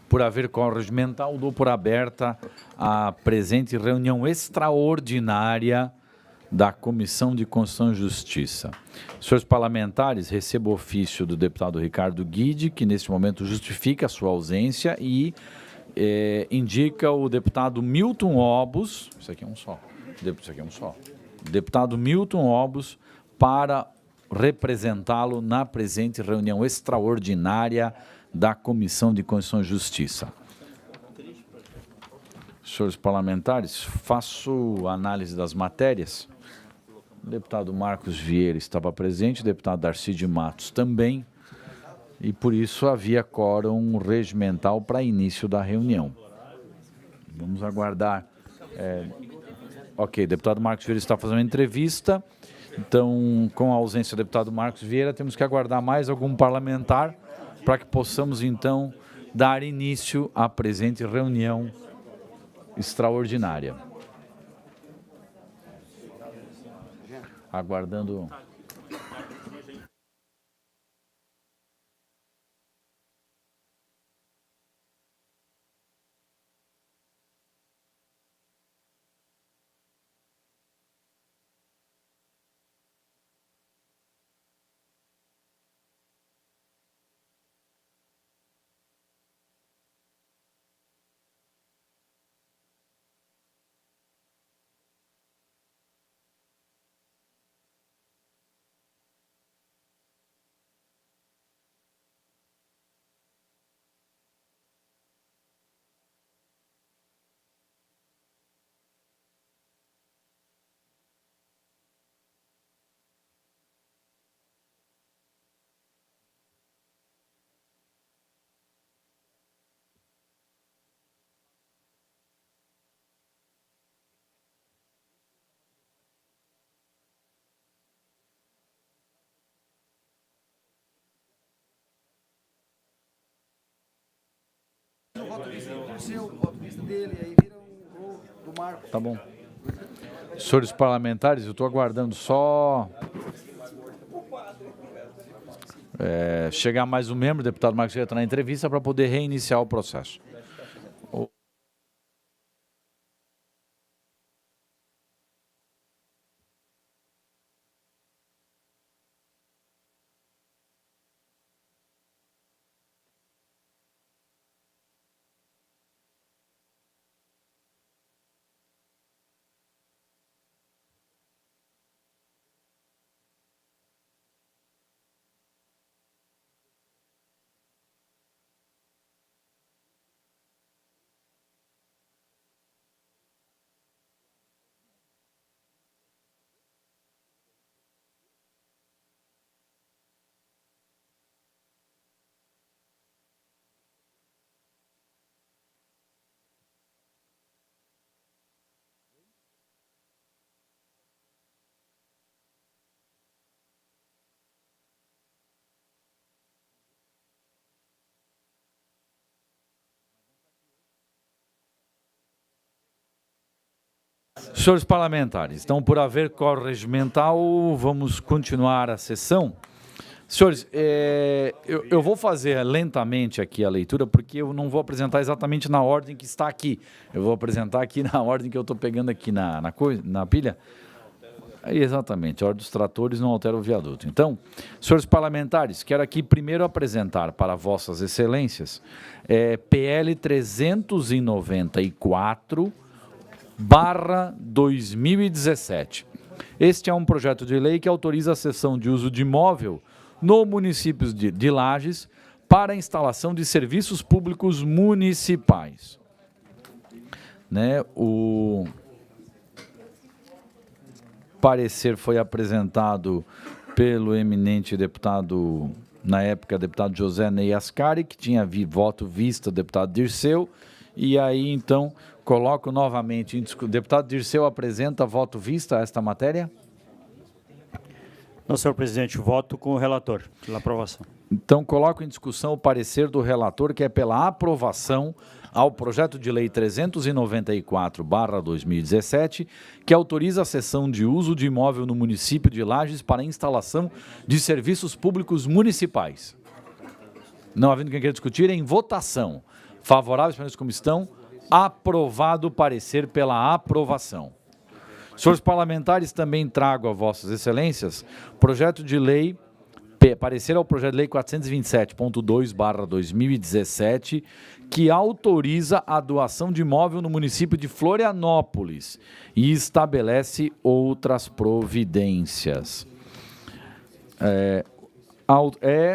por haver quórum regimental, dou por aberta a presente reunião extraordinária da Comissão de Constituição e Justiça. Senhores parlamentares, recebo o ofício do deputado Ricardo Guide, que neste momento justifica a sua ausência e indica o deputado Milton Obus, isso aqui é um só, deputado Milton Obus, para representá-lo na presente reunião extraordinária da Comissão de Constituição e Justiça. Senhores parlamentares, faço análise das matérias. O deputado Marcos Vieira estava presente, o deputado Darcy de Matos também, e por isso havia quórum regimental para início da reunião. Vamos aguardar. Ok, o deputado Marcos Vieira está fazendo uma entrevista, então, com a ausência do deputado Marcos Vieira, temos que aguardar mais algum parlamentar para que possamos, então, dar início à presente reunião extraordinária. Aguardando... Tá bom. Senhores parlamentares, eu estou aguardando só chegar mais um membro, o deputado Marcos Vieira está na entrevista, para poder reiniciar o processo. Senhores parlamentares, então, por haver quórum regimental, vamos continuar a sessão. Senhores, eu vou fazer lentamente aqui a leitura, porque eu não vou apresentar exatamente na ordem que está aqui. Eu vou apresentar aqui na ordem que eu estou pegando aqui na pilha. Exatamente, a ordem dos tratores não altera o viaduto. Então, senhores parlamentares, quero aqui primeiro apresentar para vossas excelências PL 394/2017. Este é um projeto de lei que autoriza a cessão de uso de imóvel no município de Lages para a instalação de serviços públicos municipais. O parecer foi apresentado pelo eminente deputado, na época, deputado José Ney Ascari, que tinha voto vista do deputado Dirceu, e aí, então, coloco novamente em discussão. Deputado Dirceu apresenta voto vista a esta matéria? Não, senhor presidente, voto com o relator, pela aprovação. Então, coloco em discussão o parecer do relator, que é pela aprovação ao projeto de lei 394/2017, que autoriza a cessão de uso de imóvel no município de Lages para instalação de serviços públicos municipais. Não havendo quem queira discutir, em votação. Favoráveis, permanecem como estão. Aprovado o parecer pela aprovação. Senhores parlamentares, também trago a vossas excelências projeto de lei, parecer ao projeto de lei 427.2/2017, que autoriza a doação de imóvel no município de Florianópolis e estabelece outras providências.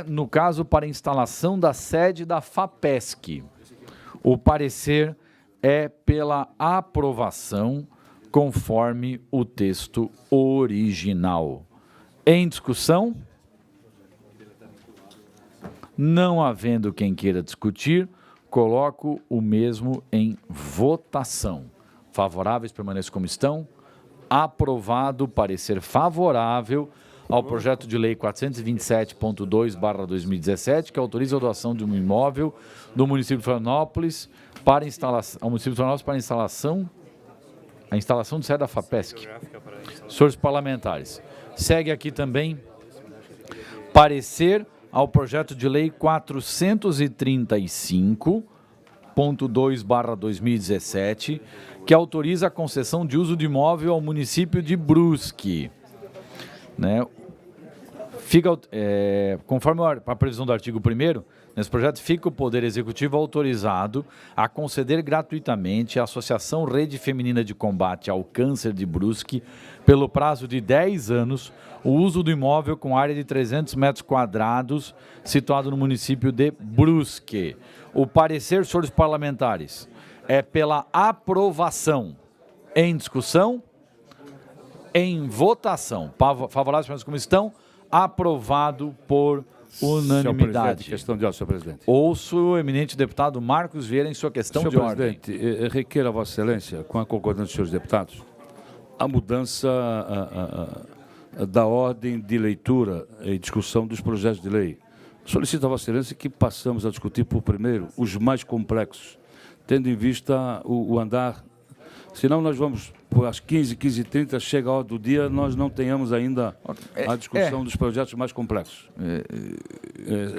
No caso, para instalação da sede da FAPESC. O parecer é pela aprovação, conforme o texto original. Em discussão? Não havendo quem queira discutir, coloco o mesmo em votação. Favoráveis, permaneçam como estão. Aprovado, parecer favorável ao projeto de lei 427.2/2017, que autoriza a doação de um imóvel do município de Florianópolis para instalação, ao município de Florianópolis para a instalação de sede da FAPESC. Senhores parlamentares, segue aqui também parecer ao projeto de lei 435.2/2017, que autoriza a concessão de uso de imóvel ao município de Brusque. Né? Conforme a previsão do artigo 1º, nesse projeto fica o Poder Executivo autorizado a conceder gratuitamente à Associação Rede Feminina de Combate ao Câncer de Brusque, pelo prazo de 10 anos, o uso do imóvel com área de 300 metros quadrados, situado no município de Brusque. O parecer, senhores parlamentares, é pela aprovação. Em discussão? Em votação. Favoráveis, como estão? Aprovado por unanimidade. Questão de ordem, senhor presidente. Ouço o eminente deputado Marcos Vieira em sua questão de ordem. Senhor presidente, requer a vossa excelência, com a concordância dos senhores deputados, a mudança da ordem de leitura e discussão dos projetos de lei. Solicito a vossa excelência que passamos a discutir por primeiro os mais complexos, tendo em vista o andar. Senão nós vamos, por às 15h30, chega a hora do dia, nós não tenhamos ainda a discussão dos projetos mais complexos.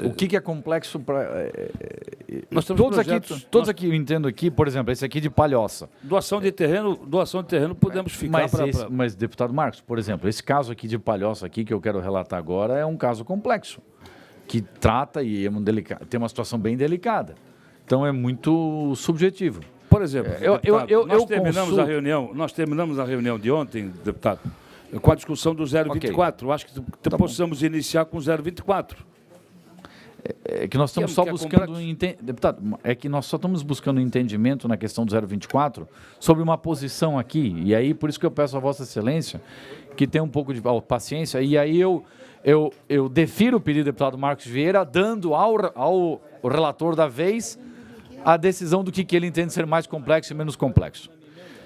O que é complexo para... Nós temos todos aqui, eu entendo aqui, por exemplo, esse aqui de Palhoça. Doação de terreno podemos ficar Mas, deputado Marcos, por exemplo, esse caso aqui de Palhoça aqui, que eu quero relatar agora, é um caso complexo, que trata e tem uma situação bem delicada. Então é muito subjetivo. Por exemplo, nós terminamos a reunião de ontem, deputado, com a discussão do 024. Okay. Acho que possamos iniciar com o 024. É que nós estamos só buscando... Deputado, é que nós só estamos buscando entendimento na questão do 024 sobre uma posição aqui. E aí, por isso que eu peço a Vossa Excelência que tenha um pouco de paciência. E aí eu defiro o pedido do deputado Marcos Vieira, dando ao relator da vez a decisão do que ele entende ser mais complexo e menos complexo.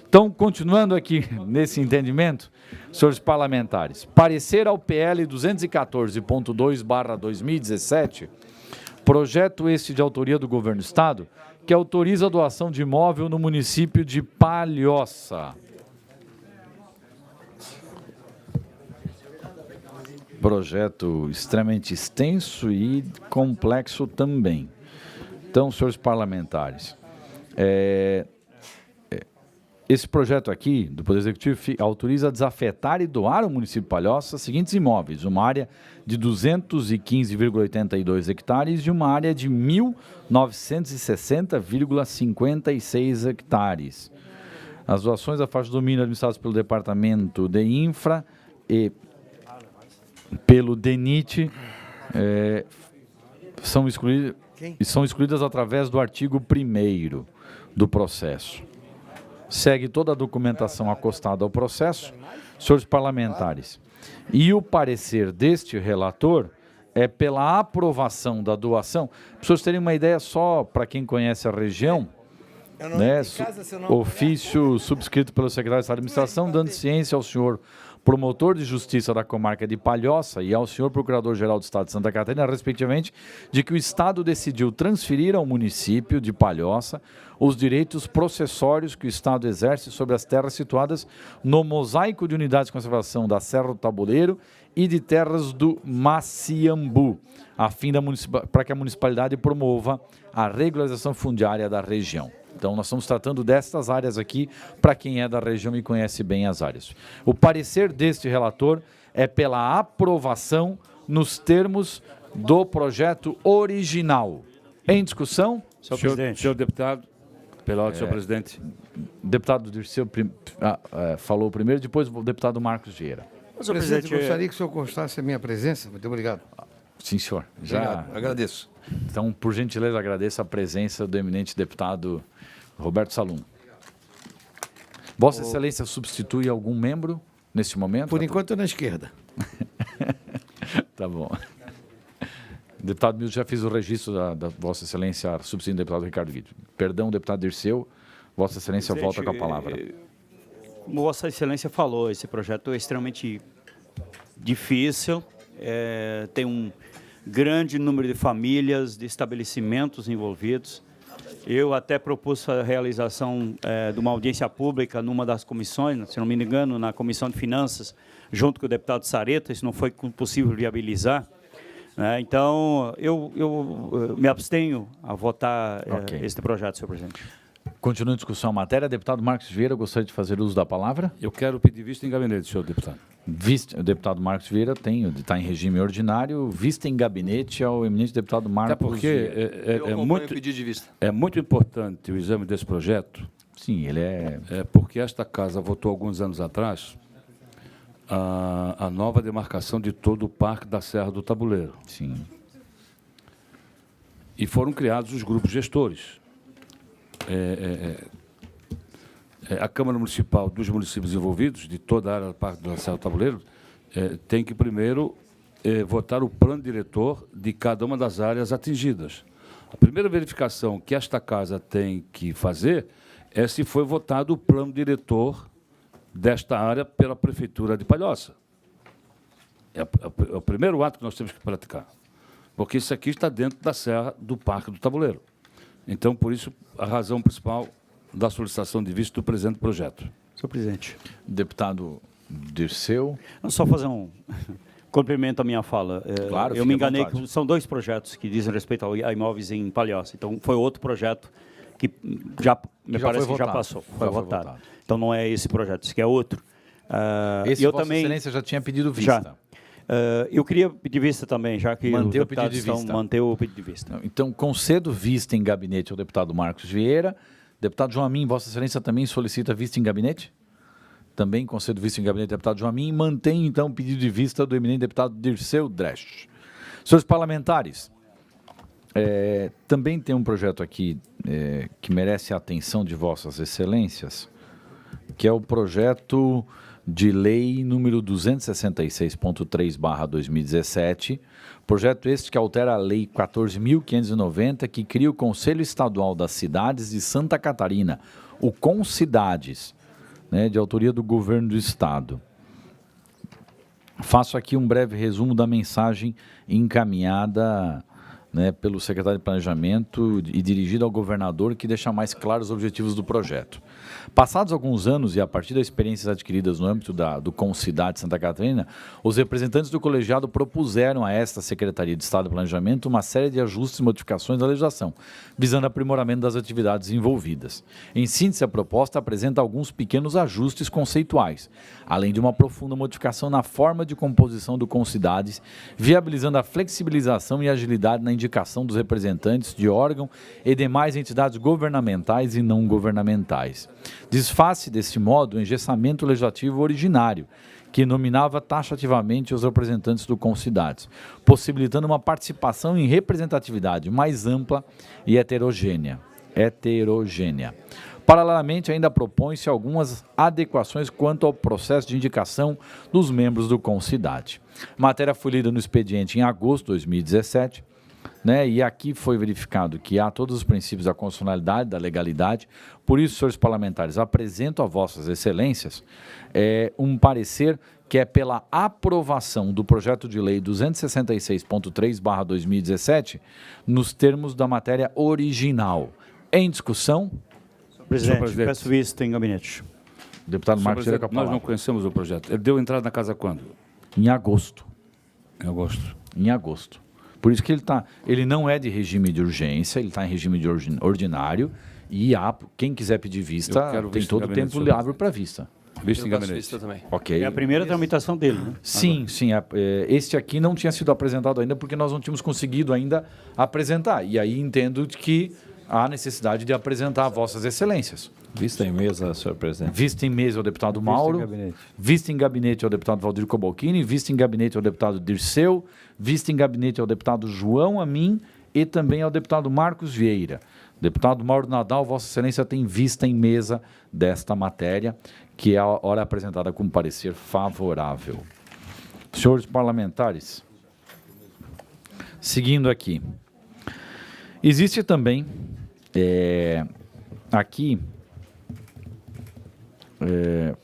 Então, continuando aqui nesse entendimento, senhores parlamentares, parecer ao PL 214.2/2017, projeto este de autoria do Governo do Estado, que autoriza a doação de imóvel no município de Palhoça. Projeto extremamente extenso e complexo também. Então, senhores parlamentares, esse projeto aqui do Poder Executivo autoriza a desafetar e doar ao município de Palhoça os seguintes imóveis: uma área de 215,82 hectares e uma área de 1.960,56 hectares. As doações da faixa de domínio administradas pelo Departamento de Infra e pelo DENIT são excluídas através do artigo 1º do processo. Segue toda a documentação acostada ao processo, senhores parlamentares. E o parecer deste relator é pela aprovação da doação. Para vocês terem uma ideia, só para quem conhece a região, né, ofício subscrito pelo secretário de Estado de Administração, dando ciência ao senhor promotor de justiça da comarca de Palhoça, e ao senhor Procurador-Geral do Estado de Santa Catarina, respectivamente, de que o Estado decidiu transferir ao município de Palhoça os direitos processórios que o Estado exerce sobre as terras situadas no mosaico de unidades de conservação da Serra do Tabuleiro e de terras do Maciambu, a fim para que a municipalidade promova a regularização fundiária da região. Então, nós estamos tratando destas áreas aqui, para quem é da região e conhece bem as áreas. O parecer deste relator é pela aprovação nos termos do projeto original. Em discussão? Senhor presidente. Senhor deputado, pela ordem, senhor presidente. O deputado Dirceu falou primeiro, depois o deputado Marcos Vieira. Senhor presidente, gostaria que o senhor constasse a minha presença. Muito obrigado. Sim, senhor. Obrigado, agradeço. Então, por gentileza, agradeço a presença do eminente deputado Roberto Salum. Vossa Excelência substitui algum membro neste momento? Por enquanto, na esquerda. Tá bom. Deputado Milton, já fiz o registro da Vossa Excelência substituindo o deputado Ricardo Guido. Perdão, deputado Dirceu, Vossa Excelência volta com a palavra. Como Vossa Excelência falou, esse projeto é extremamente difícil, tem um grande número de famílias, de estabelecimentos envolvidos. Eu até propus a realização de uma audiência pública numa das comissões, se não me engano, na Comissão de Finanças, junto com o deputado Sareta, isso não foi possível viabilizar. Então, eu me abstenho a votar este projeto, senhor presidente. Continua em discussão a matéria. Deputado Marcos Vieira, gostaria de fazer uso da palavra? Eu quero pedir vista em gabinete, senhor deputado. O deputado Marcos Vieira está em regime ordinário, vista em gabinete ao eminente deputado Marcos Vieira. É muito importante o exame desse projeto. Sim, ele é... Porque esta casa votou alguns anos atrás a nova demarcação de todo o Parque da Serra do Tabuleiro. Sim. E foram criados os grupos gestores. A Câmara Municipal dos municípios envolvidos, de toda a área do Parque da Serra do Tabuleiro, tem que primeiro votar o plano diretor de cada uma das áreas atingidas. A primeira verificação que esta casa tem que fazer é se foi votado o plano diretor desta área pela Prefeitura de Palhoça. É o primeiro ato que nós temos que praticar, porque isso aqui está dentro da Serra do Parque do Tabuleiro. Então, por isso, a razão principal da solicitação de vista do presente projeto. Senhor presidente. Deputado Dirceu. Só fazer um complemento à minha fala. Claro, eu me enganei, são dois projetos que dizem respeito a imóveis em Palhoça. Então, foi outro projeto que parece que já passou, foi votado. Então, não é esse projeto, esse que é outro. Esse Vossa Excelência já tinha pedido vista. Já. Eu queria pedir vista também, já que manter o pedido de vista. Manter o pedido de vista. Então, concedo vista em gabinete ao deputado Marcos Vieira. Deputado Joamin, Vossa Excelência também solicita vista em gabinete? Também concedo vista em gabinete ao deputado Joamin. Mantém, então, o pedido de vista do eminente deputado Dirceu Dresch. Senhores parlamentares, também tem um projeto aqui que merece a atenção de Vossas Excelências, que é o projeto de lei número 266.3/2017, projeto este que altera a lei 14.590, que cria o Conselho Estadual das Cidades de Santa Catarina, o CONCIDADES, de autoria do Governo do Estado. Faço aqui um breve resumo da mensagem encaminhada pelo secretário de Planejamento e dirigida ao governador, que deixa mais claros os objetivos do projeto. Passados alguns anos e a partir das experiências adquiridas no âmbito do CONCIDADES Santa Catarina, os representantes do colegiado propuseram a esta Secretaria de Estado de Planejamento uma série de ajustes e modificações da legislação, visando aprimoramento das atividades envolvidas. Em síntese, a proposta apresenta alguns pequenos ajustes conceituais, além de uma profunda modificação na forma de composição do CONCIDADES, viabilizando a flexibilização e agilidade na indicação dos representantes de órgão e demais entidades governamentais e não governamentais. Desfaz-se, desse modo, o engessamento legislativo originário, que nominava taxativamente os representantes do CONCIDADES, possibilitando uma participação em representatividade mais ampla e heterogênea. Paralelamente, ainda propõe-se algumas adequações quanto ao processo de indicação dos membros do CONCIDADES. A matéria foi lida no expediente em agosto de 2017, e aqui foi verificado que há todos os princípios da constitucionalidade, da legalidade. Por isso, senhores parlamentares, apresento a Vossas Excelências um parecer que é pela aprovação do projeto de lei 266.3/2017, nos termos da matéria original. Em discussão, Presidente, peço vista em gabinete. deputado Senhor Marcos Vieira com a presidente, nós palavra. não conhecemos o projeto. Ele deu entrada na casa quando? Em agosto. Em agosto. Em agosto. Por isso que ele não é de regime de urgência, ele está em regime de ordinário e quem quiser pedir vista Eu quero tem vista em todo o gabinete, tempo senhor hábil para vista. Visto em Eu peço gabinete. vista também. Ok. É a primeira tramitação dele, né? Sim, sim. Este aqui não tinha sido apresentado ainda porque nós não tínhamos conseguido ainda apresentar. E aí entendo que há necessidade de apresentar a vossas excelências. Vista em mesa, senhor presidente. Vista em mesa ao deputado Mauro, vista em gabinete ao deputado Valdir Cobalcini, vista em gabinete ao deputado Dirceu, vista em gabinete ao deputado João Amin e também ao deputado Marcos Vieira. Deputado Mauro Nadal, Vossa Excelência tem vista em mesa desta matéria, que é a hora apresentada com parecer favorável. Senhores parlamentares, seguindo aqui. Existe também aqui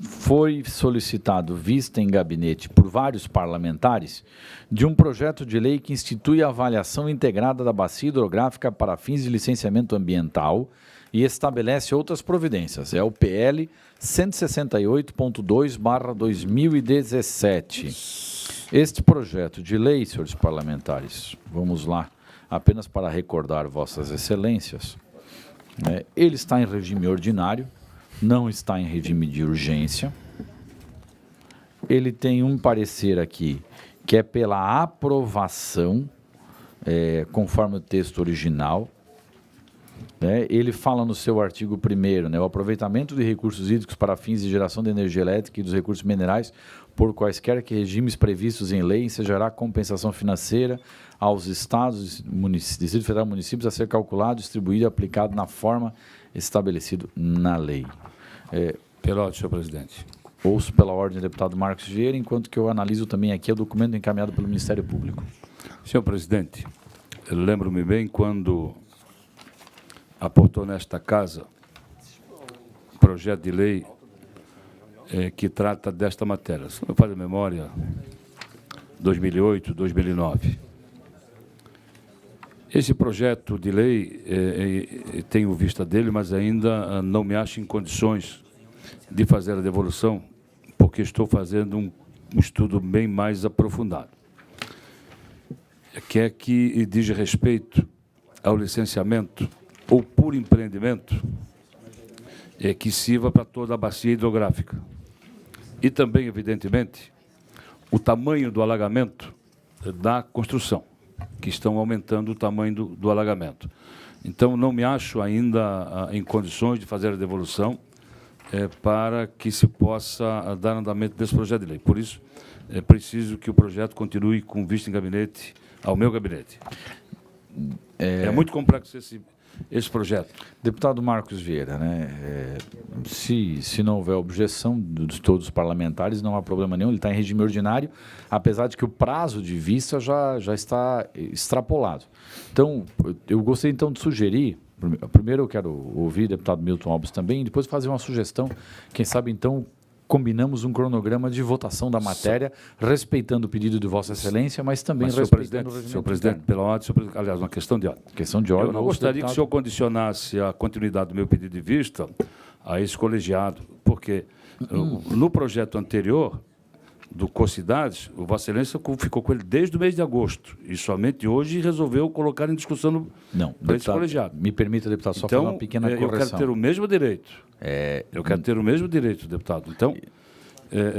foi solicitado vista em gabinete por vários parlamentares de um projeto de lei que institui a avaliação integrada da bacia hidrográfica para fins de licenciamento ambiental e estabelece outras providências. É o PL 168.2/2017. Este projeto de lei, senhores parlamentares, vamos lá, apenas para recordar vossas excelências, ele está em regime ordinário, não está em regime de urgência. Ele tem um parecer aqui que é pela aprovação, conforme o texto original. Ele fala no seu artigo 1º, o aproveitamento de recursos hídricos para fins de geração de energia elétrica e dos recursos minerais por quaisquer que regimes previstos em lei ensejará compensação financeira aos estados, Distrito Federal e municípios a ser calculado, distribuído e aplicado na forma estabelecido na lei. Pela ordem, senhor presidente. Ouço pela ordem do deputado Marcos Vieira, enquanto que eu analiso também aqui o documento encaminhado pelo Ministério Público. Senhor presidente, eu lembro-me bem quando aportou nesta casa projeto de lei que trata desta matéria. Se não me falha a memória, 2008, 2009. Esse projeto de lei, tenho vista dele, mas ainda não me acho em condições de fazer a devolução, porque estou fazendo um estudo bem mais aprofundado, que é que diz respeito ao licenciamento ou por empreendimento que sirva para toda a bacia hidrográfica. E também, evidentemente, o tamanho do alagamento da construção, que estão aumentando o tamanho do alagamento. Então, não me acho ainda em condições de fazer a devolução para que se possa dar andamento desse projeto de lei. Por isso, é preciso que o projeto continue com vista em gabinete, ao meu gabinete. É muito complexo esse projeto. Deputado Marcos Vieira, se não houver objeção de todos os parlamentares, não há problema nenhum, ele está em regime ordinário, apesar de que o prazo de vista já está extrapolado. Então, eu gostaria então de sugerir, primeiro eu quero ouvir o deputado Milton Alves também, e depois fazer uma sugestão, quem sabe então combinamos um cronograma de votação da matéria, respeitando o pedido de Vossa Excelência, mas também respeitando o regimento. Senhor presidente, pela ordem, aliás, uma questão de ordem. Questão de ordem. Eu não gostaria que o senhor condicionasse a continuidade do meu pedido de vista a esse colegiado, porque no projeto anterior do COCIDADES, o Vossa Excelência ficou com ele desde o mês de agosto e somente hoje resolveu colocar em discussão para esse colegiado. Me permita, deputado, só fazer uma pequena correção. Eu quero ter o mesmo direito. Eu quero ter o mesmo direito, deputado. Então,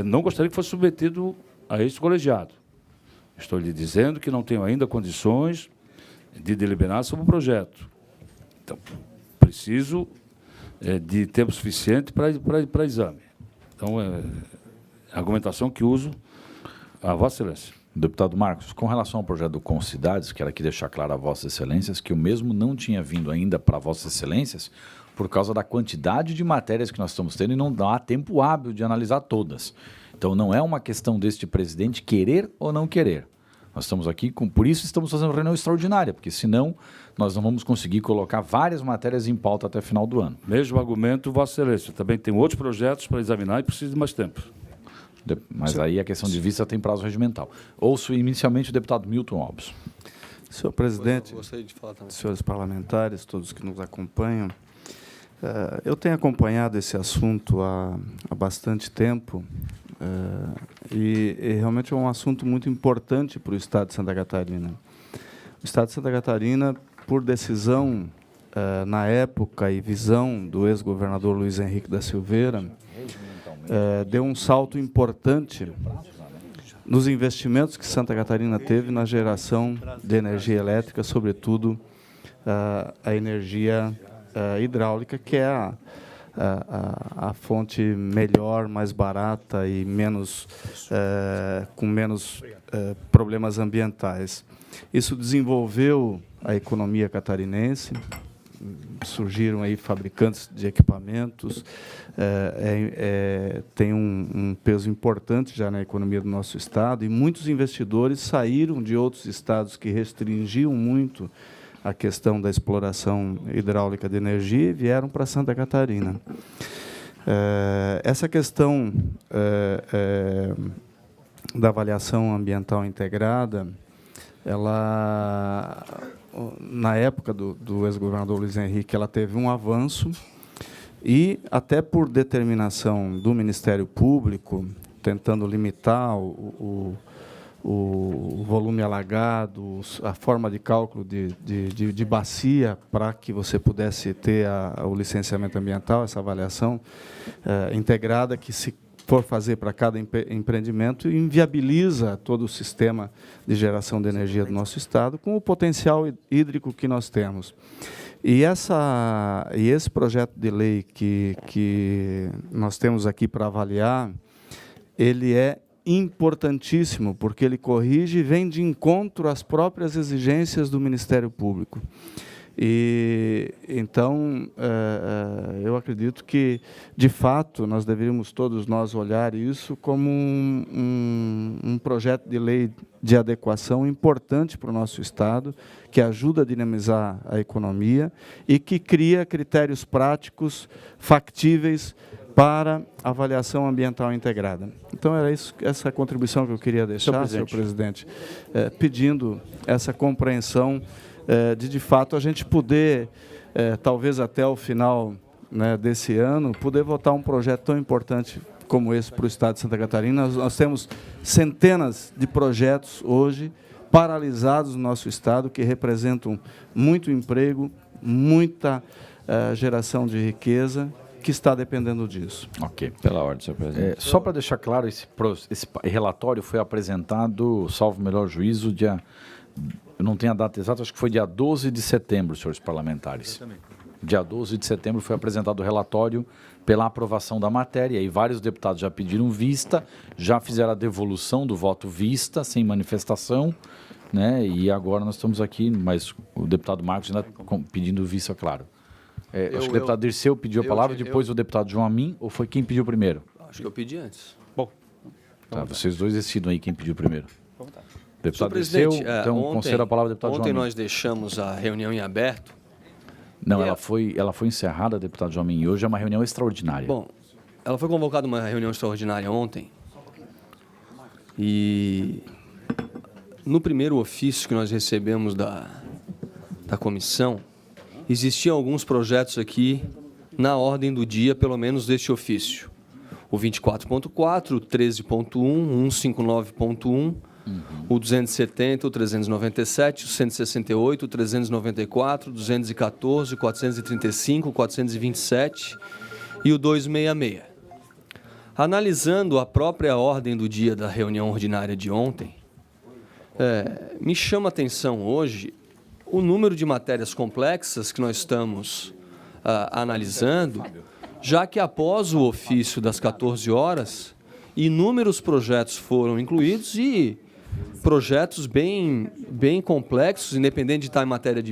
não gostaria que fosse submetido a este colegiado. Estou lhe dizendo que não tenho ainda condições de deliberar sobre o projeto. Então, preciso de tempo suficiente para exame. Então, a argumentação que uso a Vossa Excelência. Deputado Marcos, com relação ao projeto do Concidades, quero aqui deixar claro a Vossas Excelências que o mesmo não tinha vindo ainda para Vossas Excelências por causa da quantidade de matérias que nós estamos tendo e não dá tempo hábil de analisar todas. Então, não é uma questão deste presidente querer ou não querer. Nós estamos aqui, por isso estamos fazendo reunião extraordinária, porque senão nós não vamos conseguir colocar várias matérias em pauta até o final do ano. Mesmo argumento, Vossa Excelência. Também tem outros projetos para examinar e precisa de mais tempo. Mas aí a questão de vista tem prazo regimental. Ouço inicialmente o deputado Milton Alves. Senhor presidente, Gostaria de falar também. senhores parlamentares, todos que nos acompanham, eu tenho acompanhado esse assunto há bastante tempo e realmente é um assunto muito importante para o Estado de Santa Catarina. O Estado de Santa Catarina, por decisão, na época e visão do ex-governador Luiz Henrique da Silveira, deu um salto importante nos investimentos que Santa Catarina teve na geração de energia elétrica, sobretudo a energia hidráulica, que é a fonte melhor, mais barata e com menos problemas ambientais. Isso desenvolveu a economia catarinense, surgiram aí fabricantes de equipamentos, tem um peso importante já na economia do nosso estado, e muitos investidores saíram de outros estados que restringiam muito a questão da exploração hidráulica de energia e vieram para Santa Catarina. Essa questão da avaliação ambiental integrada, ela, na época do ex-governador Luiz Henrique, ela teve um avanço e, até por determinação do Ministério Público, tentando limitar o volume alagado, a forma de cálculo de bacia para que você pudesse ter o licenciamento ambiental, essa avaliação integrada que se for fazer para cada empreendimento, inviabiliza todo o sistema de geração de energia do nosso estado com o potencial hídrico que nós temos. E esse projeto de lei que nós temos aqui para avaliar, ele é importantíssimo, porque ele corrige e vem de encontro às próprias exigências do Ministério Público. E, então, eu acredito que, de fato, nós deveríamos todos nós olhar isso como um projeto de lei de adequação importante para o nosso Estado, que ajuda a dinamizar a economia e que cria critérios práticos, factíveis, para avaliação ambiental integrada. Então, era essa contribuição que eu queria deixar, senhor presidente, pedindo essa compreensão de fato, a gente poder, talvez até o final, né, desse ano, poder votar um projeto tão importante como esse para o Estado de Santa Catarina. Nós temos centenas de projetos hoje paralisados no nosso Estado, que representam muito emprego, muita geração de riqueza, que está dependendo disso. Ok. Pela ordem, senhor presidente. Só para deixar claro, esse relatório foi apresentado, salvo o melhor juízo, eu não tenho a data exata, acho que foi dia 12 de setembro, senhores parlamentares. Dia 12 de setembro foi apresentado o relatório pela aprovação da matéria, e vários deputados já pediram vista, já fizeram a devolução do voto vista, sem manifestação, né? E agora nós estamos aqui, mas o deputado Marcos ainda pedindo vista, claro. Acho que o deputado Dirceu pediu a palavra, depois o deputado João Amin, ou foi quem pediu primeiro? Acho que eu pedi antes. Bom, tá, vocês dois decidam aí quem pediu primeiro. Deputado Senhor Dirceu, presidente, então concedo a palavra ao deputado João ontem Amin. nós deixamos a reunião em aberto. Não, ela foi encerrada, deputado João Amin, e hoje é uma reunião extraordinária. Bom, ela foi convocada uma reunião extraordinária ontem. E no primeiro ofício que nós recebemos da comissão, existiam alguns projetos aqui na ordem do dia, pelo menos deste ofício. O 24.4, o 13.1, 159.1, o 270, o 397, o 168, o 394, o 214, o 435, o 427 e o 266. Analisando a própria ordem do dia da reunião ordinária de ontem, me chama a atenção hoje o número de matérias complexas que nós estamos analisando, já que após o ofício das 14 horas, inúmeros projetos foram incluídos e projetos bem complexos, independente de estar em matéria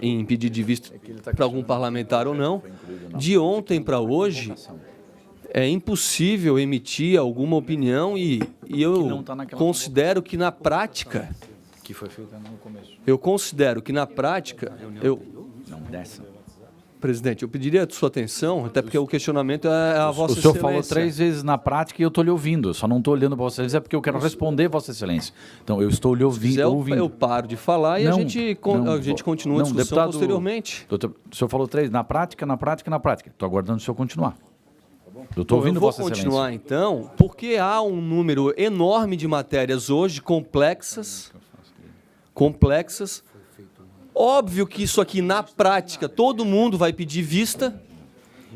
em pedido de vista para algum parlamentar ou não. De ontem para hoje, é impossível emitir alguma opinião e eu considero que na prática... Que foi feita no começo. Eu considero que na prática... Não, dessa. presidente, eu pediria a sua atenção, até porque o questionamento é a Vossa O senhor Excelência. falou 3 vezes na prática e eu estou lhe ouvindo. Eu só não estou olhando para Vossa Excelência porque eu quero responder Vossa Excelência. Então, eu estou lhe Se ouvindo. quiser, eu paro de falar e Não, a gente continua a discussão posteriormente. Doutor, o senhor falou 3, na prática. Estou aguardando o senhor continuar. Eu estou ouvindo Eu vou Vossa Excelência. continuar, então, porque há um número enorme de matérias hoje complexas. Óbvio que isso aqui, na prática, todo mundo vai pedir vista.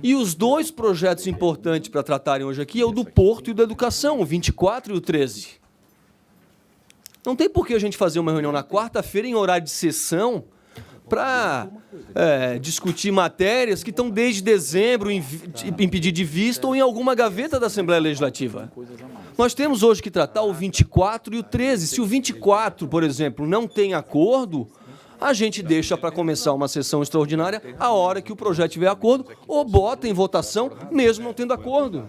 E os 2 projetos importantes para tratarem hoje aqui é o do Porto e o da Educação, o 24 e o 13. Não tem por que a gente fazer uma reunião na quarta-feira, em horário de sessão, para discutir matérias que estão desde dezembro em pedido de vista ou em alguma gaveta da Assembleia Legislativa. Nós temos hoje que tratar o 24 e o 13. Se o 24, por exemplo, não tem acordo, a gente deixa para começar uma sessão extraordinária a hora que o projeto tiver acordo ou bota em votação, mesmo não tendo acordo.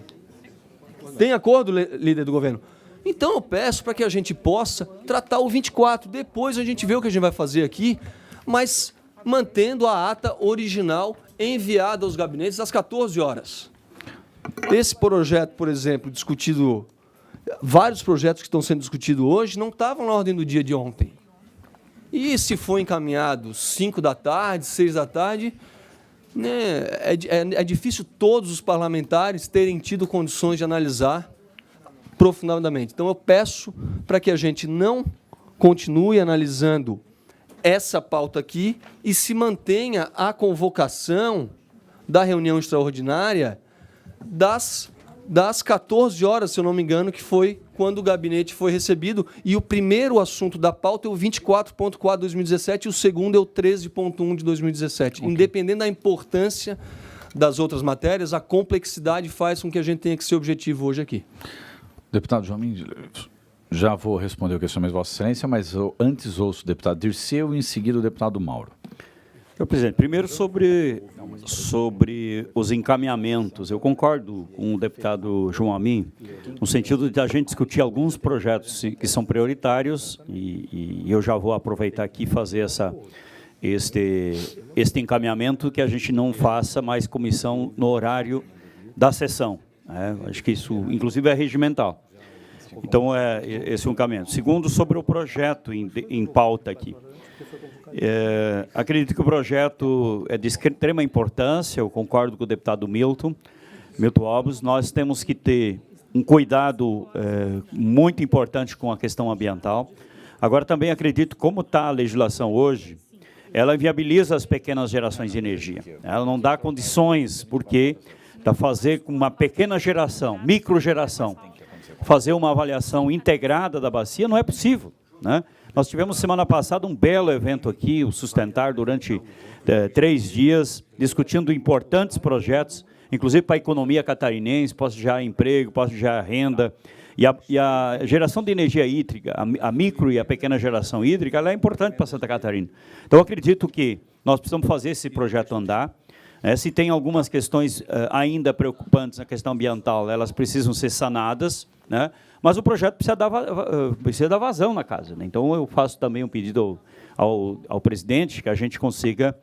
Tem acordo, líder do governo? Então eu peço para que a gente possa tratar o 24. Depois a gente vê o que a gente vai fazer aqui, mas mantendo a ata original enviada aos gabinetes às 14 horas. Esse projeto, por exemplo, discutido, vários projetos que estão sendo discutidos hoje não estavam na ordem do dia de ontem. E se for encaminhado 5 da tarde, 6 da tarde, né, é difícil todos os parlamentares terem tido condições de analisar profundamente. Então eu peço para que a gente não continue analisando essa pauta aqui e se mantenha a convocação da reunião extraordinária das 14 horas, se eu não me engano, que foi quando o gabinete foi recebido. E o primeiro assunto da pauta é o 24.4 de 2017 e o segundo é o 13.1 de 2017. Okay. Independente da importância das outras matérias, a complexidade faz com que a gente tenha que ser objetivo hoje aqui. Deputado João Mendes, já vou responder o questionamento de Vossa Excelência, mas eu antes ouço o deputado Dirceu e em seguida o deputado Mauro. Senhor presidente, primeiro sobre os encaminhamentos. Eu concordo com o deputado João Amin, no sentido de a gente discutir alguns projetos que são prioritários, e eu já vou aproveitar aqui e fazer este encaminhamento, que a gente não faça mais comissão no horário da sessão. Acho que isso, inclusive, é regimental. Então, esse é um encaminhamento. Segundo, sobre o projeto em pauta aqui. Acredito que o projeto é de extrema importância, eu concordo com o deputado Milton Alves. Nós temos que ter um cuidado muito importante com a questão ambiental. Agora, também acredito, como está a legislação hoje, ela inviabiliza as pequenas gerações de energia. Ela não dá condições, porque para fazer com uma pequena geração, microgeração, fazer uma avaliação integrada da bacia não é possível, né? Nós tivemos semana passada um belo evento aqui, o Sustentar, durante 3 dias, discutindo importantes projetos, inclusive para a economia catarinense, posso gerar emprego, posso gerar renda. E a geração de energia hídrica, a micro e a pequena geração hídrica, ela é importante para Santa Catarina. Então, acredito que nós precisamos fazer esse projeto andar. Se tem algumas questões ainda preocupantes na questão ambiental, elas precisam ser sanadas, né? Mas o projeto precisa dar vazão na casa, né? Então, eu faço também um pedido ao presidente que a gente consiga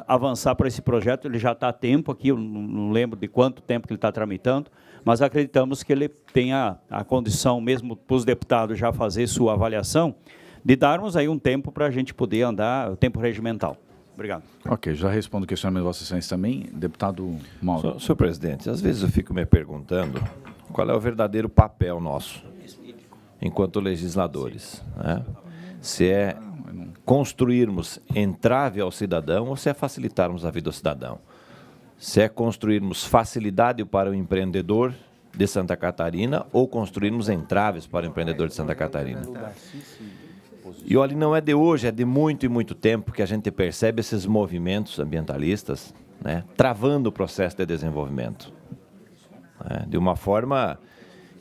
avançar para esse projeto. Ele já está há tempo aqui, eu não lembro de quanto tempo que ele está tramitando, mas acreditamos que ele tenha a condição, mesmo para os deputados já fazer sua avaliação, de darmos aí um tempo para a gente poder andar, o tempo regimental. Obrigado. Ok, já respondo o questionamento de Vossa Excelência também. Deputado Mauro. Senhor presidente, às vezes eu fico me perguntando qual é o verdadeiro papel nosso, enquanto legisladores, né? Se é construirmos entrave ao cidadão ou se é facilitarmos a vida do cidadão. Se é construirmos facilidade para o empreendedor de Santa Catarina ou construirmos entraves para o empreendedor de Santa Catarina. E olha, não é de hoje, é de muito e muito tempo que a gente percebe esses movimentos ambientalistas, né, travando o processo de desenvolvimento. De uma forma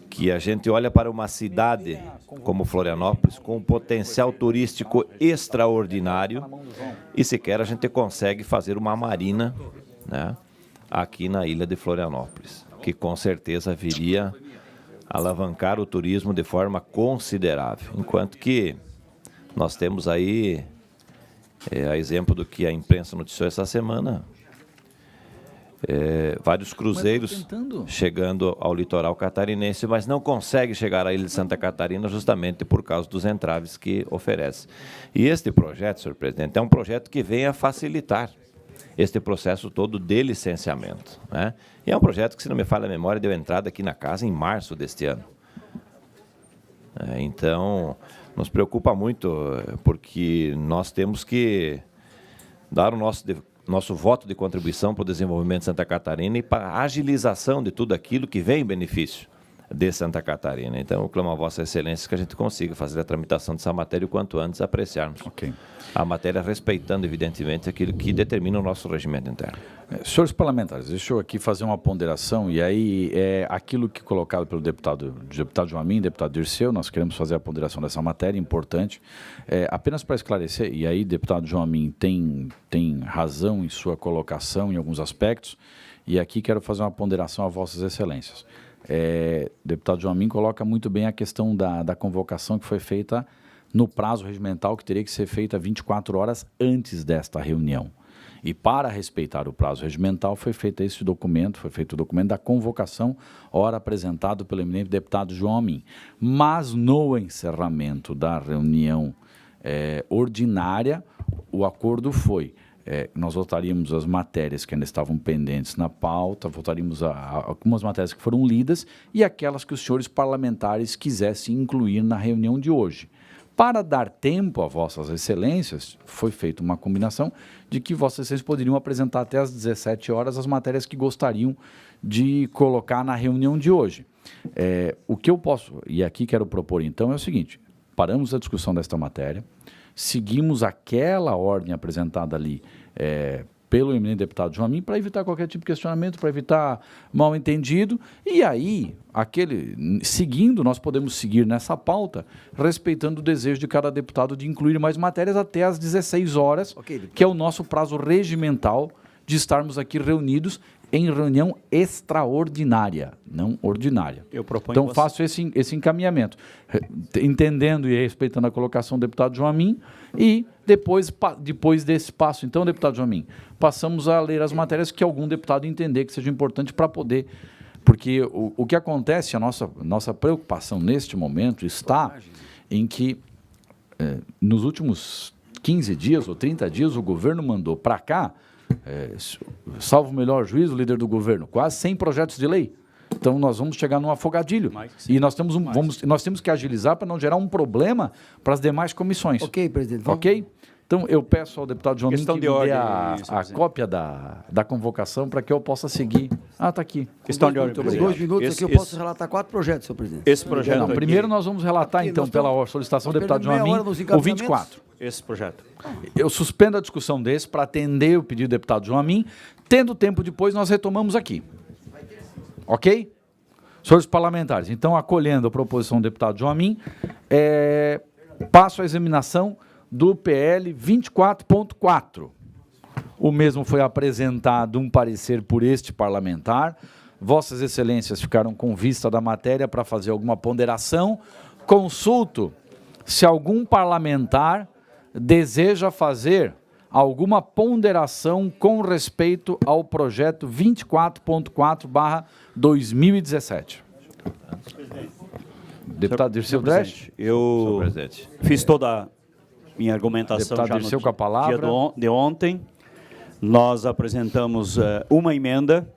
que a gente olha para uma cidade como Florianópolis, com um potencial turístico extraordinário, e sequer a gente consegue fazer uma marina, né, aqui na ilha de Florianópolis, que com certeza viria a alavancar o turismo de forma considerável, enquanto que nós temos aí, a exemplo do que a imprensa noticiou essa semana, vários cruzeiros Mas tô tentando. chegando ao litoral catarinense, mas não consegue chegar à ilha de Santa Catarina justamente por causa dos entraves que oferece. E este projeto, senhor presidente, é um projeto que vem a facilitar este processo todo de licenciamento, né? E é um projeto que, se não me falha a memória, deu entrada aqui na casa em março deste ano. Então, nos preocupa muito, porque nós temos que dar o nosso voto de contribuição para o desenvolvimento de Santa Catarina e para a agilização de tudo aquilo que vem em benefício de Santa Catarina. Então, eu clamo a Vossa Excelência que a gente consiga fazer a tramitação dessa matéria o quanto antes, apreciarmos a matéria, respeitando, evidentemente, aquilo que determina o nosso regimento interno. Senhores parlamentares, deixa eu aqui fazer uma ponderação, e aí aquilo que colocado pelo deputado Joamin, deputado Dirceu, nós queremos fazer a ponderação dessa matéria, importante, apenas para esclarecer, e aí deputado Joamin tem razão em sua colocação em alguns aspectos, e aqui quero fazer uma ponderação a Vossas Excelências. Deputado Joamin coloca muito bem a questão da convocação que foi feita no prazo regimental, que teria que ser feita 24 horas antes desta reunião. E para respeitar o prazo regimental foi feito o documento da convocação, ora apresentado pelo eminente deputado Joamin. Mas no encerramento da reunião ordinária, o acordo foi, nós votaríamos as matérias que ainda estavam pendentes na pauta, votaríamos algumas matérias que foram lidas e aquelas que os senhores parlamentares quisessem incluir na reunião de hoje. Para dar tempo a Vossas Excelências, foi feita uma combinação de que Vossas Excelências poderiam apresentar até às 17 horas as matérias que gostariam de colocar na reunião de hoje. O que eu posso, e aqui quero propor então, é o seguinte: paramos a discussão desta matéria, seguimos aquela ordem apresentada ali pelo eminente deputado Joamin, para evitar qualquer tipo de questionamento, para evitar mal-entendido, e aí, seguindo, nós podemos seguir nessa pauta, respeitando o desejo de cada deputado de incluir mais matérias até às 16 horas, que é o nosso prazo regimental de estarmos aqui reunidos em reunião extraordinária, não ordinária. Eu proponho então, faço esse encaminhamento, entendendo e respeitando a colocação do deputado Joamin, e depois desse passo, então, deputado Joamin, passamos a ler as matérias que algum deputado entender que seja importante para poder... Porque o que acontece, a nossa preocupação neste momento está em que, nos últimos 15 dias ou 30 dias, o governo mandou para cá, salvo o melhor juízo, líder do governo, quase 100 projetos de lei. Então, nós vamos chegar num afogadilho. E nós temos que agilizar para não gerar um problema para as demais comissões. Ok, presidente. Ok? Então, eu peço ao deputado Joamin que me dê a presidente. cópia da convocação para que eu possa seguir. Está aqui. Questão de ordem, Por presidente. 2 minutos aqui eu posso relatar 4 projetos, senhor presidente. Esse projeto Não, aqui, primeiro nós vamos relatar, Aqui, então, nós pela estamos- solicitação do nós deputado perdemos meia Joamin, hora nos o encaminhamentos. 24. esse projeto. Eu suspendo a discussão desse para atender o pedido do deputado Joamin. Tendo tempo depois, nós retomamos aqui. Ok? Senhores parlamentares, então, acolhendo a proposição do deputado Joamin, passo à examinação do PL 24.4. O mesmo foi apresentado um parecer por este parlamentar. Vossas Excelências ficaram com vista da matéria para fazer alguma ponderação. Consulto se algum parlamentar deseja fazer alguma ponderação com respeito ao projeto 24.4/2017. Deputado Dirceu Dresch. Eu Senhor presidente. fiz toda a minha argumentação Deputado já no Dirceu com a palavra. dia de ontem. Nós apresentamos uma emenda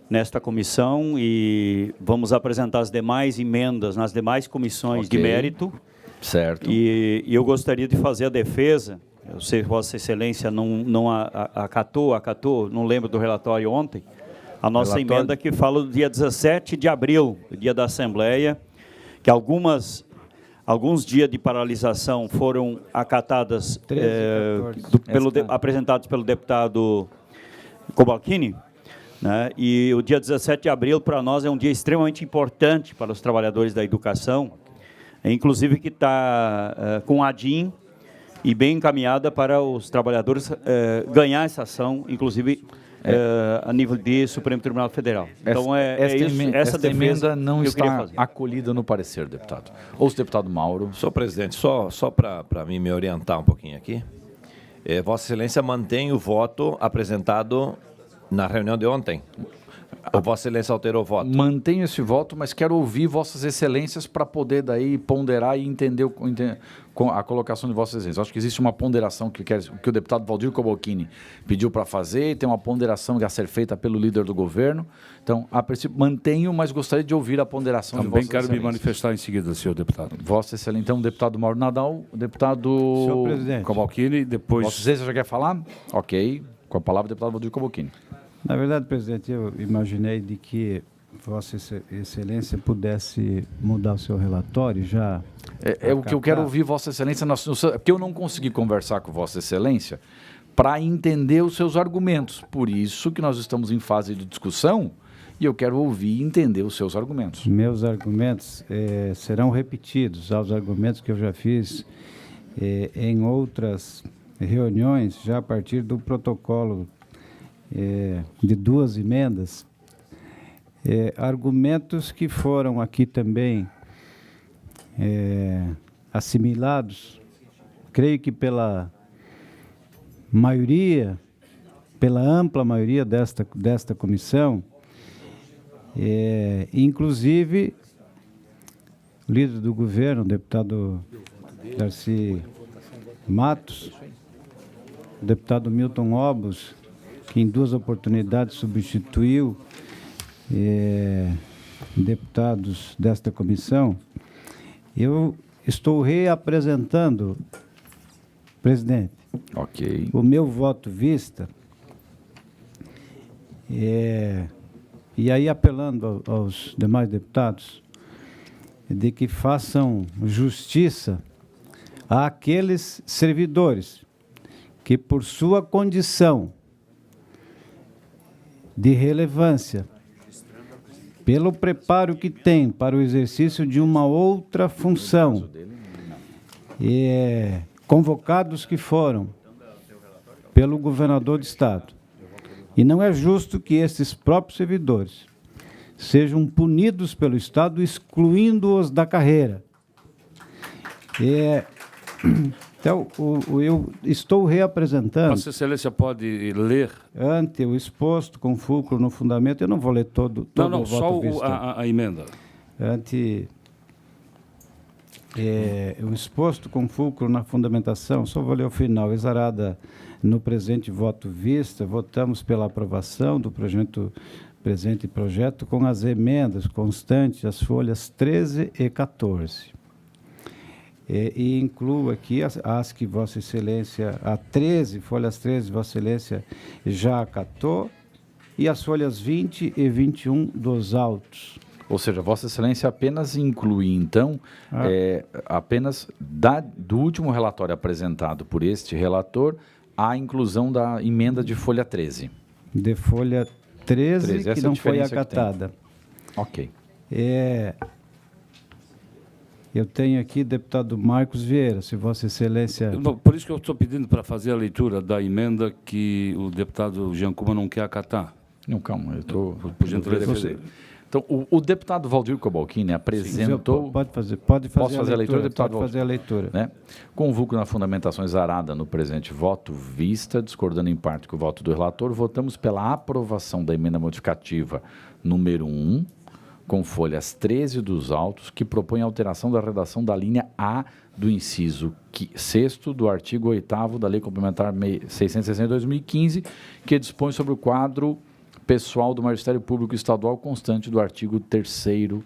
nesta comissão e vamos apresentar as demais emendas nas demais comissões de Ok. mérito. Certo. E eu gostaria de fazer a defesa. Eu sei que Vossa Excelência não acatou, não lembro do relatório ontem, a nossa Relatório. emenda que fala do dia 17 de abril, o dia da Assembleia, que alguns dias de paralisação foram acatadas, 13, 14. apresentados pelo deputado Cobalcini, né? E o dia 17 de abril, para nós, é um dia extremamente importante para os trabalhadores da educação, inclusive que está com a ADIM e bem encaminhada para os trabalhadores ganhar essa ação, inclusive a nível de Supremo Tribunal Federal. Então, essa defesa emenda não que eu queria está fazer. acolhida no parecer, deputado. Ouço o deputado Mauro. Senhor presidente, só para mim me orientar um pouquinho aqui, Vossa Excelência mantém o voto apresentado Na reunião de ontem? Ou Vossa Excelência alterou o voto? Mantenho esse voto, mas quero ouvir Vossas Excelências para poder daí ponderar e entender a colocação de Vossas Excelências. Acho que existe uma ponderação que o deputado Valdir Cobalcini pediu para fazer, e tem uma ponderação que a ser feita pelo líder do governo. Então, a princípio, mantenho, mas gostaria de ouvir a ponderação de Vossas Também Excelências. quero me manifestar em seguida, senhor deputado. Vossa Excelência, então, deputado Mauro Nadal, deputado Senhor presidente. Cobalcini, depois... Vossa Excelência já quer falar? Ok. Com a palavra, deputado Valdir Cobalcini. Na verdade, presidente, eu imaginei de que Vossa Excelência pudesse mudar o seu relatório já. É o que eu quero ouvir, Vossa Excelência, porque eu não consegui conversar com Vossa Excelência para entender os seus argumentos. Por isso que nós estamos em fase de discussão e eu quero ouvir e entender os seus argumentos. Meus argumentos serão repetidos aos argumentos que eu já fiz em outras reuniões, já a partir do protocolo de 2 emendas, argumentos que foram aqui também assimilados, creio que pela maioria, pela ampla maioria desta comissão, inclusive o líder do governo, o deputado Darcy Matos, o deputado Milton Obos, que em 2 oportunidades substituiu deputados desta comissão, eu estou reapresentando, presidente, o meu voto vista, e aí apelando aos demais deputados, de que façam justiça àqueles servidores que, por sua condição de relevância, pelo preparo que tem para o exercício de uma outra função, convocados que foram pelo governador de Estado. E não é justo que esses próprios servidores sejam punidos pelo Estado, excluindo-os da carreira. Então, eu estou reapresentando... Vossa Excelência pode ler... Ante o exposto com fulcro no fundamento, eu não vou ler todo Não, o só voto visto. a emenda. Ante o exposto com fulcro na fundamentação, só vou ler o final. Exarada no presente voto vista, votamos pela aprovação do presente projeto com as emendas constantes, as folhas 13 e 14. E incluo aqui as que Vossa Excelência, a 13, folhas 13, Vossa Excelência já acatou, e as folhas 20 e 21 dos autos. Ou seja, Vossa Excelência apenas inclui, então, apenas do último relatório apresentado por este relator, a inclusão da emenda de folha 13. De folha 13 que não foi acatada. Ok. Eu tenho aqui deputado Marcos Vieira, se Vossa Excelência... Por isso que eu estou pedindo para fazer a leitura da emenda que o deputado Jean Kuma não quer acatar. Não, calma, eu estou... Por gentileza. Então, o deputado Valdir Cobalcini apresentou... Sim, pode fazer a leitura, deputado Valdir? Pode fazer a leitura. Né? Convoco na fundamentação exarada no presente voto vista, discordando em parte com o voto do relator, votamos pela aprovação da emenda modificativa número 1, com folhas 13 dos autos, que propõe a alteração da redação da linha A do inciso 6º do artigo 8º da Lei Complementar 660 de 2015, que dispõe sobre o quadro pessoal do Magistério Público Estadual constante do artigo 3º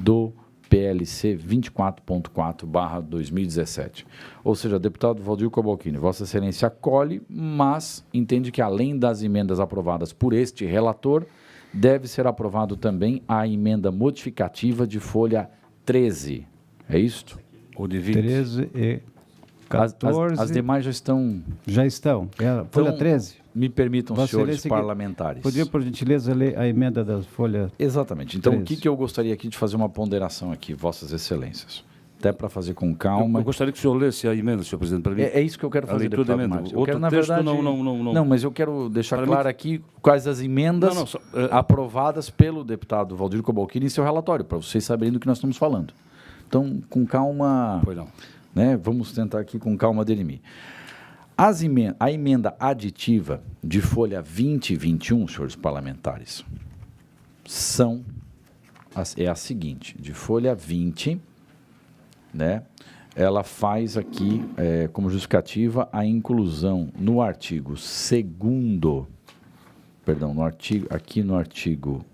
do PLC 24.4/2017. Ou seja, deputado Valdir Cobalcini, Vossa Excelência acolhe, mas entende que, além das emendas aprovadas por este relator, deve ser aprovado também a emenda modificativa de folha 13. É isto? Ou de 20? 13 e 14. As demais já estão... Já estão. Folha 13. Me permitam, senhores parlamentares. Podia, por gentileza, ler a emenda da folha... Exatamente. Então, 13. o que eu gostaria aqui de fazer uma ponderação aqui, Vossas Excelências? Até para fazer com calma. Eu gostaria que o senhor lesse a emenda, senhor presidente, para mim. É isso que eu quero fazer, deputado Marcos. Outro texto, verdade, não, mas eu quero deixar claro aqui quais as emendas aprovadas pelo deputado Valdir Cobalcini em seu relatório, para vocês saberem do que nós estamos falando. Então, com calma... Pois não. Né, vamos tentar aqui com calma delimir. A emenda aditiva de folha 20 e 21, senhores parlamentares, é a seguinte, de folha 20, né, ela faz aqui, como justificativa, a inclusão no artigo 2º, perdão, aqui no artigo,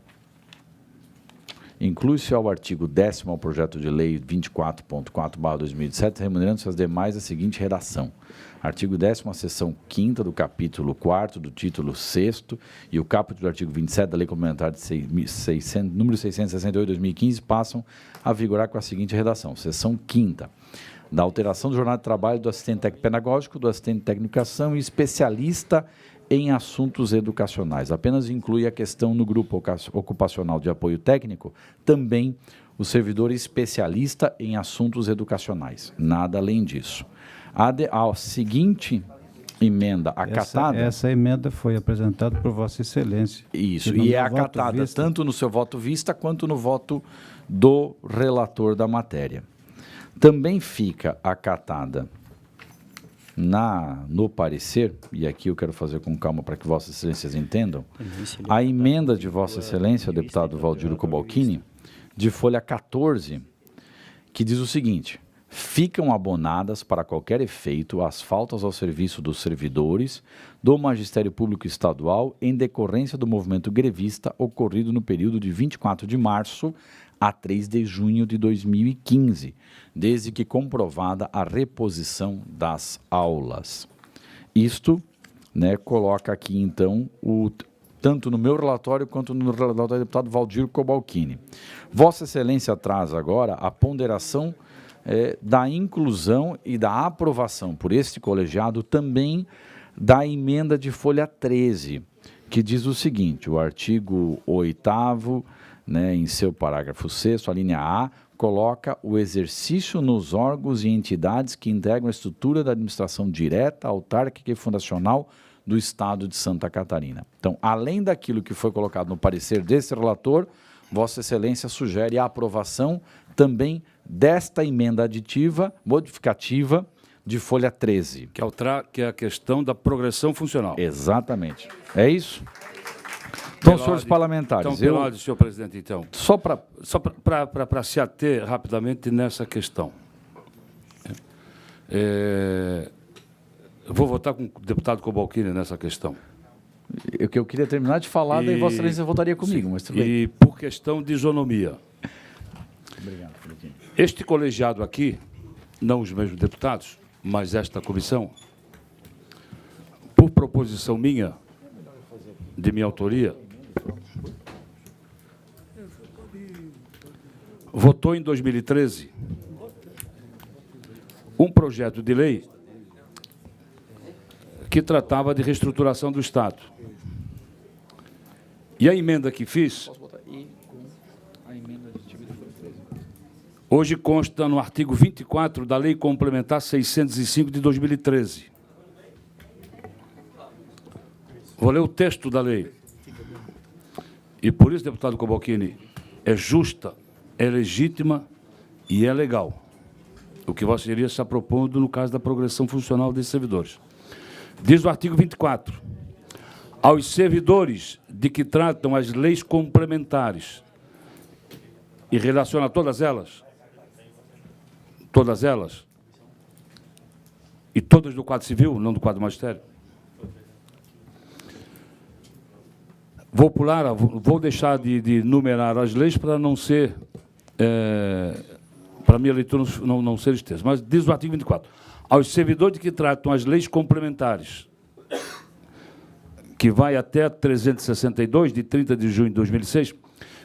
inclui-se ao artigo 10º ao projeto de lei 24.4/2017, remunerando-se as demais a seguinte redação. Artigo 10º, a seção 5ª do capítulo 4º do título 6º e o caput do artigo 27 da Lei Complementar número 668/2015 passam a vigorar com a seguinte redação. Seção 5ª. Da alteração do jornal de trabalho do assistente técnico pedagógico, do assistente técnico de educação e especialista em assuntos educacionais. Apenas inclui a questão no grupo ocupacional de apoio técnico, também o servidor especialista em assuntos educacionais. Nada além disso. A seguinte emenda acatada... Essa emenda foi apresentada por Vossa Excelência. Isso, e é acatada tanto no seu voto vista quanto no voto do relator da matéria. Também fica acatada no parecer, e aqui eu quero fazer com calma para que Vossas Excelências entendam, a emenda de Vossa Excelência, o deputado Valdir Cobalcini, de folha 14, que diz o seguinte: ficam abonadas para qualquer efeito as faltas ao serviço dos servidores do Magistério Público Estadual em decorrência do movimento grevista ocorrido no período de 24 de março a 3 de junho de 2015, desde que comprovada a reposição das aulas. Isto, né, coloca aqui, então, tanto no meu relatório quanto no relatório do deputado Valdir Cobalcini. Vossa Excelência traz agora a ponderação da inclusão e da aprovação por este colegiado também da emenda de folha 13, que diz o seguinte: o artigo 8º, né, em seu parágrafo 6º, a linha A, coloca o exercício nos órgãos e entidades que integram a estrutura da administração direta, autárquica e fundacional do Estado de Santa Catarina. Então, além daquilo que foi colocado no parecer desse relator, Vossa Excelência sugere a aprovação também desta emenda aditiva, modificativa, de folha 13. Que é a questão da progressão funcional. Exatamente. É isso? Então, senhores parlamentares... Então, pela ordem, senhor presidente, então. Só para se ater rapidamente nessa questão. Eu vou votar com o deputado Cobalcini nessa questão. Eu queria terminar de falar, daí Vossa Excelência votaria comigo, sim, mas tudo bem. E por questão de isonomia. Obrigado, Felipe. Este colegiado aqui, não os mesmos deputados, mas esta comissão, por proposição minha, de minha autoria, votou em 2013 um projeto de lei que tratava de reestruturação do Estado. E a emenda que fiz, hoje consta no artigo 24 da Lei Complementar 605 de 2013. Vou ler o texto da lei. E por isso, deputado Cobalcini, é justa, é legítima e é legal o que Vossa Excelência está propondo no caso da progressão funcional desses servidores. Diz o artigo 24, aos servidores de que tratam as leis complementares e relaciona todas elas, e todas do quadro civil, não do quadro magistério. Vou deixar de numerar as leis para não ser, para a minha leitura não ser extensa, mas diz o artigo 24, aos servidores que tratam as leis complementares, que vai até 362, de 30 de junho de 2006,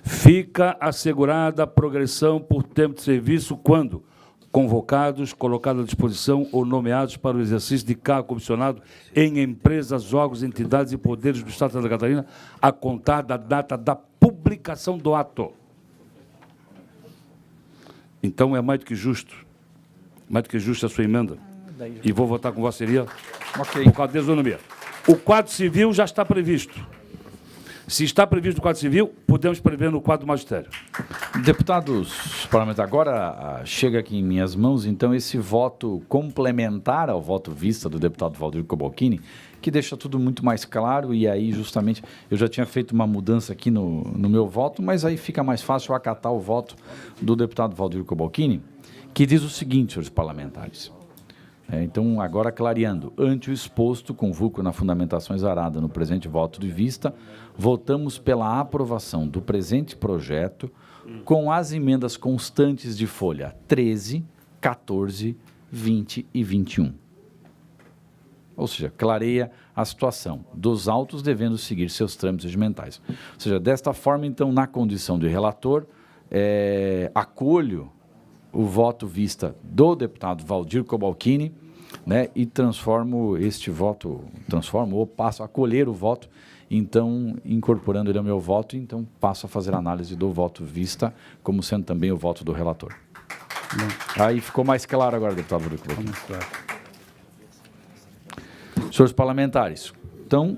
fica assegurada a progressão por tempo de serviço quando convocados, colocados à disposição ou nomeados para o exercício de cargo comissionado em empresas, órgãos, entidades e poderes do Estado de Santa Catarina, a contar da data da publicação do ato. Então, é mais do que justa a sua emenda, e vou votar com Vossa Excelência por causa da isonomia. O quadro civil já está previsto. Se está previsto no Código Civil, podemos prever no quadro do magistério. Deputados parlamentares, agora chega aqui em minhas mãos, então, esse voto complementar ao voto vista do deputado Valdir Cobalcini, que deixa tudo muito mais claro, e aí, justamente, eu já tinha feito uma mudança aqui no meu voto, mas aí fica mais fácil eu acatar o voto do deputado Valdir Cobalcini, que diz o seguinte, senhores parlamentares. Então, agora clareando, ante o exposto, com vulgo na fundamentação exarada no presente voto de vista, votamos pela aprovação do presente projeto com as emendas constantes de folha 13, 14, 20 e 21. Ou seja, clareia a situação dos autos devendo seguir seus trâmites regimentais. Ou seja, desta forma, então, na condição de relator, acolho o voto vista do deputado Valdir Cobalcini, né, e transformo este voto, ou passo a acolher o voto, então, incorporando ele ao meu voto, então passo a fazer a análise do voto vista, como sendo também o voto do relator. Aí ficou mais claro agora, deputado Valdir Cobalcini. Senhores parlamentares, então,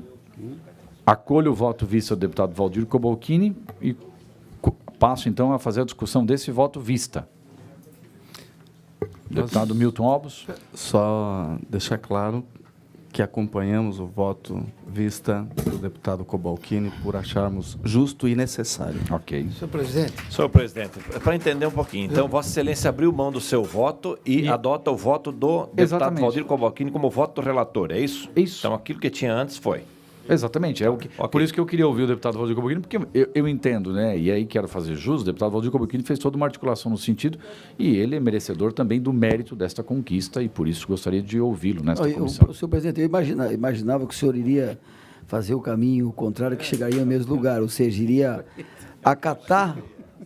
acolho o voto vista do deputado Valdir Cobalcini e passo, então, a fazer a discussão desse voto vista. Deputado Milton Obos. Só deixar claro que acompanhamos o voto vista do deputado Cobalcini por acharmos justo e necessário. Ok. Senhor presidente. Senhor presidente, para entender um pouquinho, então, Vossa Excelência abriu mão do seu voto e adota o voto do deputado Exatamente. Valdir Cobalcini como voto do relator, é isso? Isso. Então, aquilo que tinha antes foi. Exatamente, por isso que eu queria ouvir o deputado Valdir Cobalcini, porque eu entendo, né, e aí quero fazer jus, o deputado Valdir Cobalcini fez toda uma articulação no sentido, e ele é merecedor também do mérito desta conquista, e por isso gostaria de ouvi-lo nesta comissão. Senhor presidente, eu imaginava que o senhor iria fazer o caminho contrário, que chegaria ao mesmo lugar, ou seja, iria acatar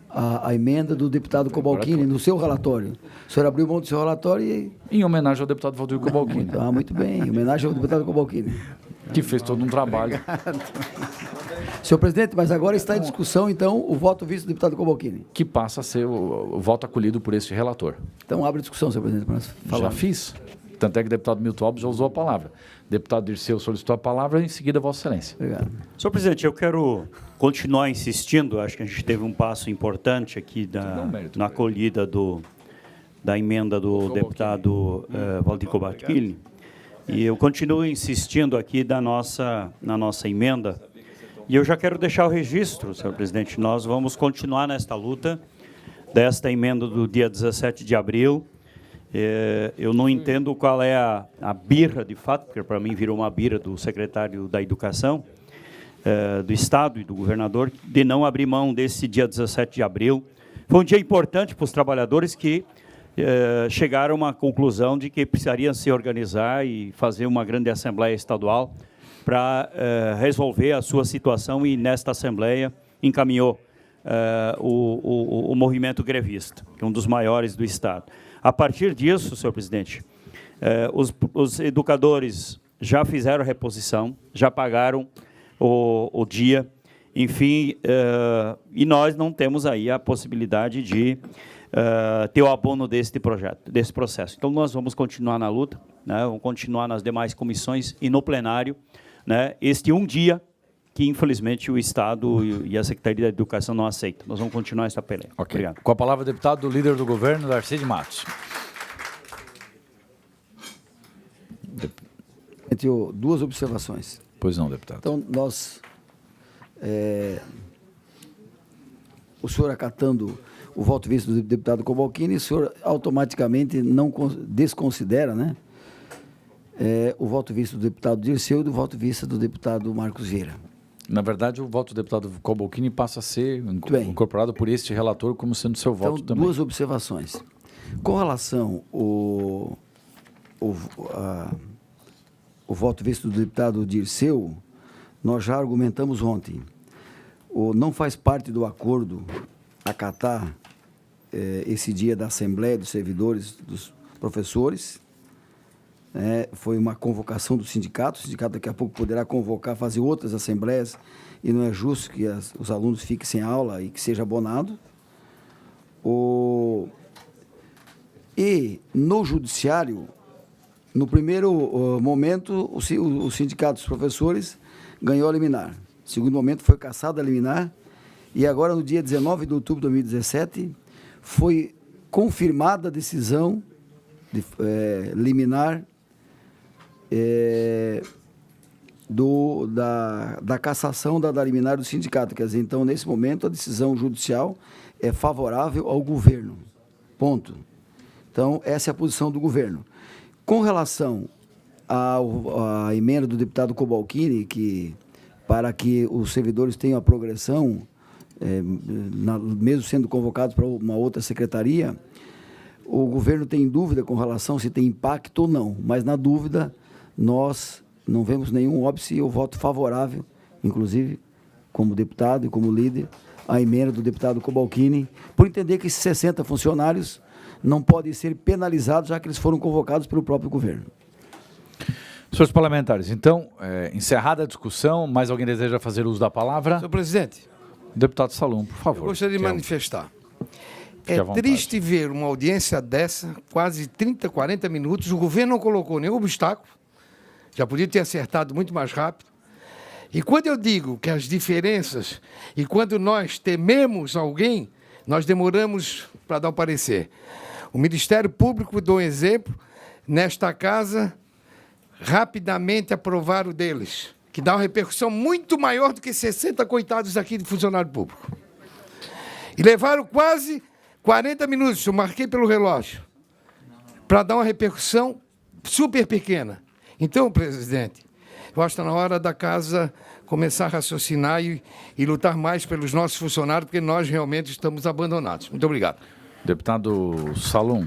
a emenda do deputado Cobalcini no seu relatório. O senhor abriu mão do seu relatório e... Em homenagem ao deputado Valdir Cobalcini. Muito bem, em homenagem ao deputado Cobalcini. Que fez todo um trabalho. Senhor presidente, mas agora está em discussão, então, o voto visto do deputado Cobalcini. Que passa a ser o voto acolhido por este relator. Então, abre a discussão, senhor presidente, para nós falar. Já fiz. Tanto é que o deputado Milton Obos já usou a palavra. O deputado Dirceu solicitou a palavra, em seguida, Vossa Excelência. Obrigado. Senhor presidente, eu quero continuar insistindo, acho que a gente teve um passo importante aqui na acolhida da emenda do deputado Valdir Cobalcini, e eu continuo insistindo aqui na nossa emenda, e eu já quero deixar o registro, senhor presidente, nós vamos continuar nesta luta desta emenda do dia 17 de abril. Eu não entendo qual é a birra, de fato, porque para mim virou uma birra do secretário da Educação do Estado e do governador, de não abrir mão desse dia 17 de abril. Foi um dia importante para os trabalhadores que chegaram a uma conclusão de que precisariam se organizar e fazer uma grande assembleia estadual para resolver a sua situação, e nesta assembleia encaminhou o movimento grevista, que é um dos maiores do Estado. A partir disso, senhor presidente, os educadores já fizeram a reposição, já pagaram o dia, enfim, e nós não temos aí a possibilidade de ter o abono desse processo. Então, nós vamos continuar na luta, né, vamos continuar nas demais comissões e no plenário, né, este um dia que, infelizmente, o Estado e a Secretaria da Educação não aceitam. Nós vamos continuar essa peleia. Okay. Obrigado. Com a palavra, o deputado líder do governo, Darcy de Matos. Duas observações. Pois não, deputado. Então, o senhor acatando o voto visto do deputado Cobalcini, o senhor automaticamente não desconsidera, né, o voto visto do deputado Dirceu e do voto visto do deputado Marcos Vieira. Na verdade, o voto do deputado Cobalcini passa a ser incorporado por este relator como sendo seu voto também. Duas observações. Com relação ao voto visto do deputado Dirceu, nós já argumentamos ontem. Não faz parte do acordo acatar esse dia da Assembleia dos Servidores, dos professores. Foi uma convocação do sindicato. O sindicato daqui a pouco poderá convocar, fazer outras assembleias, e não é justo que os alunos fiquem sem aula e que seja abonado. E no judiciário, no primeiro momento, o sindicato dos professores ganhou a liminar. Segundo momento, foi cassada a liminar. E agora, no dia 19 de outubro de 2017, foi confirmada a decisão de, liminar da cassação da liminar do sindicato. Quer dizer, então, nesse momento, a decisão judicial é favorável ao governo. Ponto. Então, essa é a posição do governo. Com relação à emenda do deputado Cobalcini, que para que os servidores tenham a progressão, mesmo sendo convocados para uma outra secretaria, o governo tem dúvida com relação se tem impacto ou não, mas na dúvida nós não vemos nenhum óbice e eu voto favorável, inclusive como deputado e como líder, à emenda do deputado Cobalcini, por entender que esses 60 funcionários não podem ser penalizados, já que eles foram convocados pelo próprio governo. Senhores parlamentares, então, encerrada a discussão, mais alguém deseja fazer uso da palavra? Senhor presidente. Deputado Salum, por favor. Eu gostaria de manifestar. Fique à vontade. Triste ver uma audiência dessa, quase 30, 40 minutos, o governo não colocou nenhum obstáculo, já podia ter acertado muito mais rápido. E quando eu digo que as diferenças, e quando nós tememos alguém, nós demoramos para dar o parecer. O Ministério Público deu um exemplo, nesta casa, rapidamente aprovaram deles, que dá uma repercussão muito maior do que 60 coitados aqui de funcionário público. E levaram quase 40 minutos, eu marquei pelo relógio, para dar uma repercussão super pequena. Então, presidente, eu acho que está na hora da casa começar a raciocinar e lutar mais pelos nossos funcionários, porque nós realmente estamos abandonados. Muito obrigado. Deputado Salum,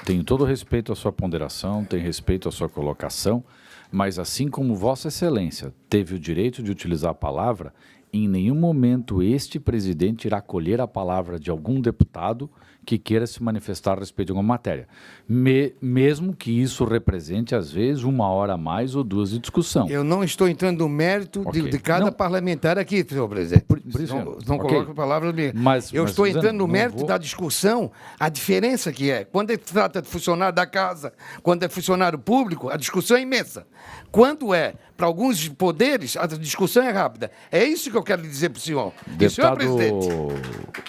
tenho todo o respeito à sua ponderação, tenho respeito à sua colocação, mas assim como Vossa Excelência teve o direito de utilizar a palavra, em nenhum momento este presidente irá acolher a palavra de algum deputado que queira se manifestar a respeito de alguma matéria, mesmo que isso represente, às vezes, 1 hora a mais ou 2 de discussão. Eu não estou entrando no mérito de cada parlamentar aqui, senhor presidente. Por isso, não coloque a palavra minha. Eu estou entrando no mérito da discussão, a diferença que é. Quando se trata de funcionário da casa, quando é funcionário público, a discussão é imensa. Quando é para alguns poderes, a discussão é rápida. É isso que eu quero dizer para o senhor.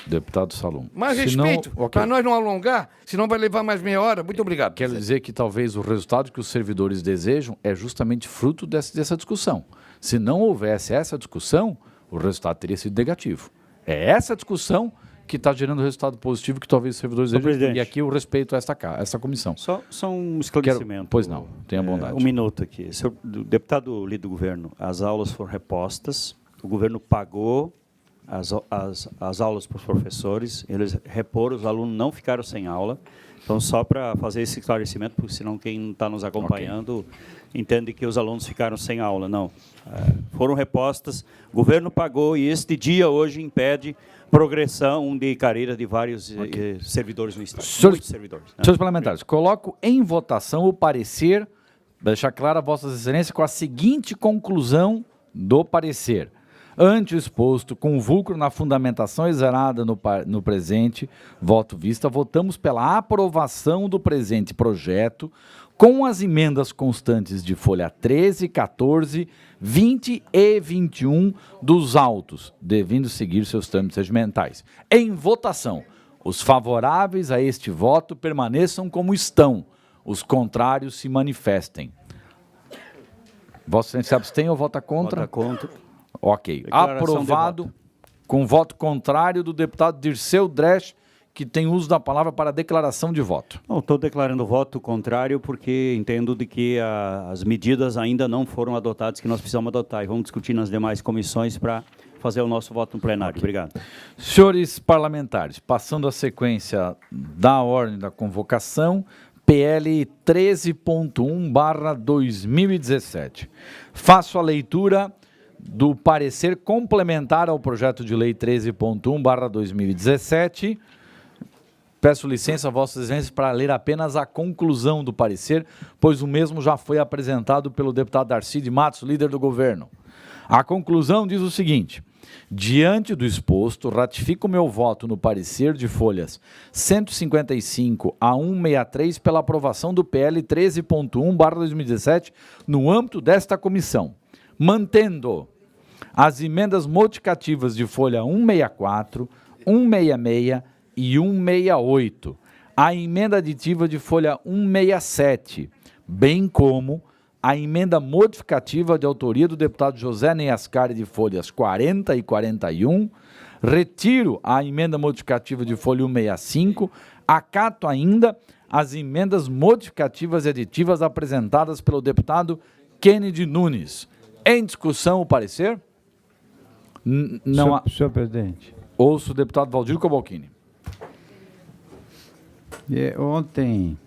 Deputado Salum. Mais respeito, para nós não alongar, senão vai levar mais meia hora. Muito obrigado. Quero dizer que talvez o resultado que os servidores desejam é justamente fruto dessa discussão. Se não houvesse essa discussão, o resultado teria sido negativo. É essa discussão que está gerando o resultado positivo que talvez os servidores desejam. E aqui eu respeito essa comissão. Só um esclarecimento. Pois não, tenha bondade. 1 minuto aqui. Senhor deputado líder do governo, as aulas foram repostas, o governo pagou as aulas para os professores, eles reporam, os alunos não ficaram sem aula. Então, só para fazer esse esclarecimento, porque senão quem está nos acompanhando entende que os alunos ficaram sem aula. Não, foram repostas, o governo pagou e este dia hoje impede progressão de carreira de vários servidores no Estado. Muitos servidores. Né? Senhores parlamentares, coloco em votação o parecer, deixar clara a Vossa Excelência com a seguinte conclusão do parecer. Ante o exposto, com vulcro na fundamentação exarada no presente, voto vista, votamos pela aprovação do presente projeto com as emendas constantes de folha 13, 14, 20 e 21 dos autos, devendo seguir seus trâmites regimentais. Em votação, os favoráveis a este voto permaneçam como estão, os contrários se manifestem. Vossa Excelência se abstém ou vota contra? Vota contra. Ok. Aprovado com voto contrário do deputado Dirceu Dresch, que tem uso da palavra para declaração de voto. Estou declarando voto contrário porque entendo de que as medidas ainda não foram adotadas que nós precisamos adotar e vamos discutir nas demais comissões para fazer o nosso voto no plenário. Okay. Obrigado. Senhores parlamentares, passando a sequência da ordem da convocação, PL 13.1/2017. Faço a leitura do parecer complementar ao projeto de lei 13.1/2017. Peço licença a Vossas Excelências para ler apenas a conclusão do parecer, pois o mesmo já foi apresentado pelo deputado Darcy de Matos, líder do governo. A conclusão diz o seguinte: diante do exposto, ratifico meu voto no parecer de folhas 155 a 163 pela aprovação do PL 13.1/2017 no âmbito desta comissão, mantendo as emendas modificativas de folha 164, 166 e 168, a emenda aditiva de folha 167, bem como a emenda modificativa de autoria do deputado José Ney Ascari de folhas 40 e 41, retiro a emenda modificativa de folha 165, acato ainda as emendas modificativas e aditivas apresentadas pelo deputado Kennedy Nunes. Em discussão o parecer? Não há... Senhor presidente. Ouço o deputado Valdir Cobalcini. Ontem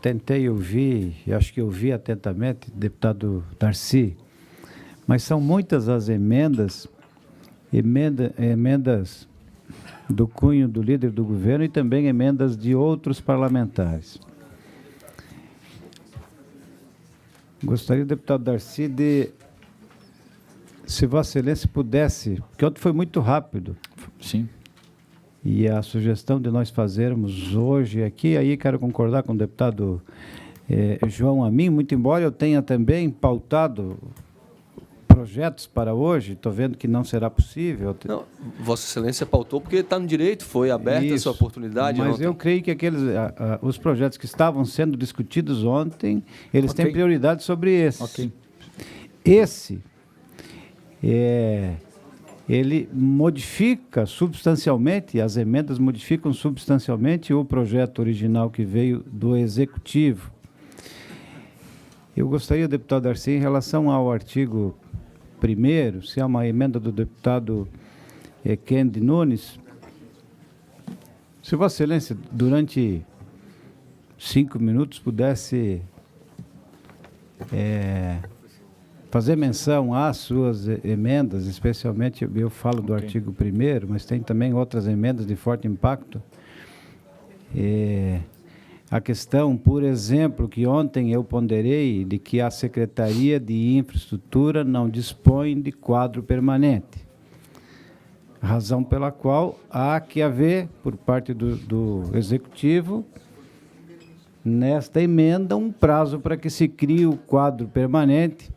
tentei ouvir, e acho que ouvi atentamente, deputado Darcy, mas são muitas as emendas do cunho do líder do governo e também emendas de outros parlamentares. Gostaria, deputado Darcy, se Vossa Excelência pudesse, porque ontem foi muito rápido. Sim. E a sugestão de nós fazermos hoje aqui, aí quero concordar com o deputado João Amin, muito embora eu tenha também pautado projetos para hoje, estou vendo que não será possível. Não, Vossa Excelência pautou porque está no direito, foi aberta essa oportunidade. Mas ontem. eu creio que os projetos que estavam sendo discutidos ontem, eles têm prioridade sobre esses. Ok. Esse, ele modifica substancialmente, as emendas modificam substancialmente o projeto original que veio do Executivo. Eu gostaria, deputado Darcy, em relação ao artigo 1º, se há uma emenda do deputado Kennedy Nunes, se Vossa Excelência, durante 5 minutos, pudesse fazer menção às suas emendas, especialmente, eu falo do artigo 1º, mas tem também outras emendas de forte impacto. A questão, por exemplo, que ontem eu ponderei, de que a Secretaria de Infraestrutura não dispõe de quadro permanente. Razão pela qual há que haver, por parte do Executivo, nesta emenda, um prazo para que se crie o quadro permanente,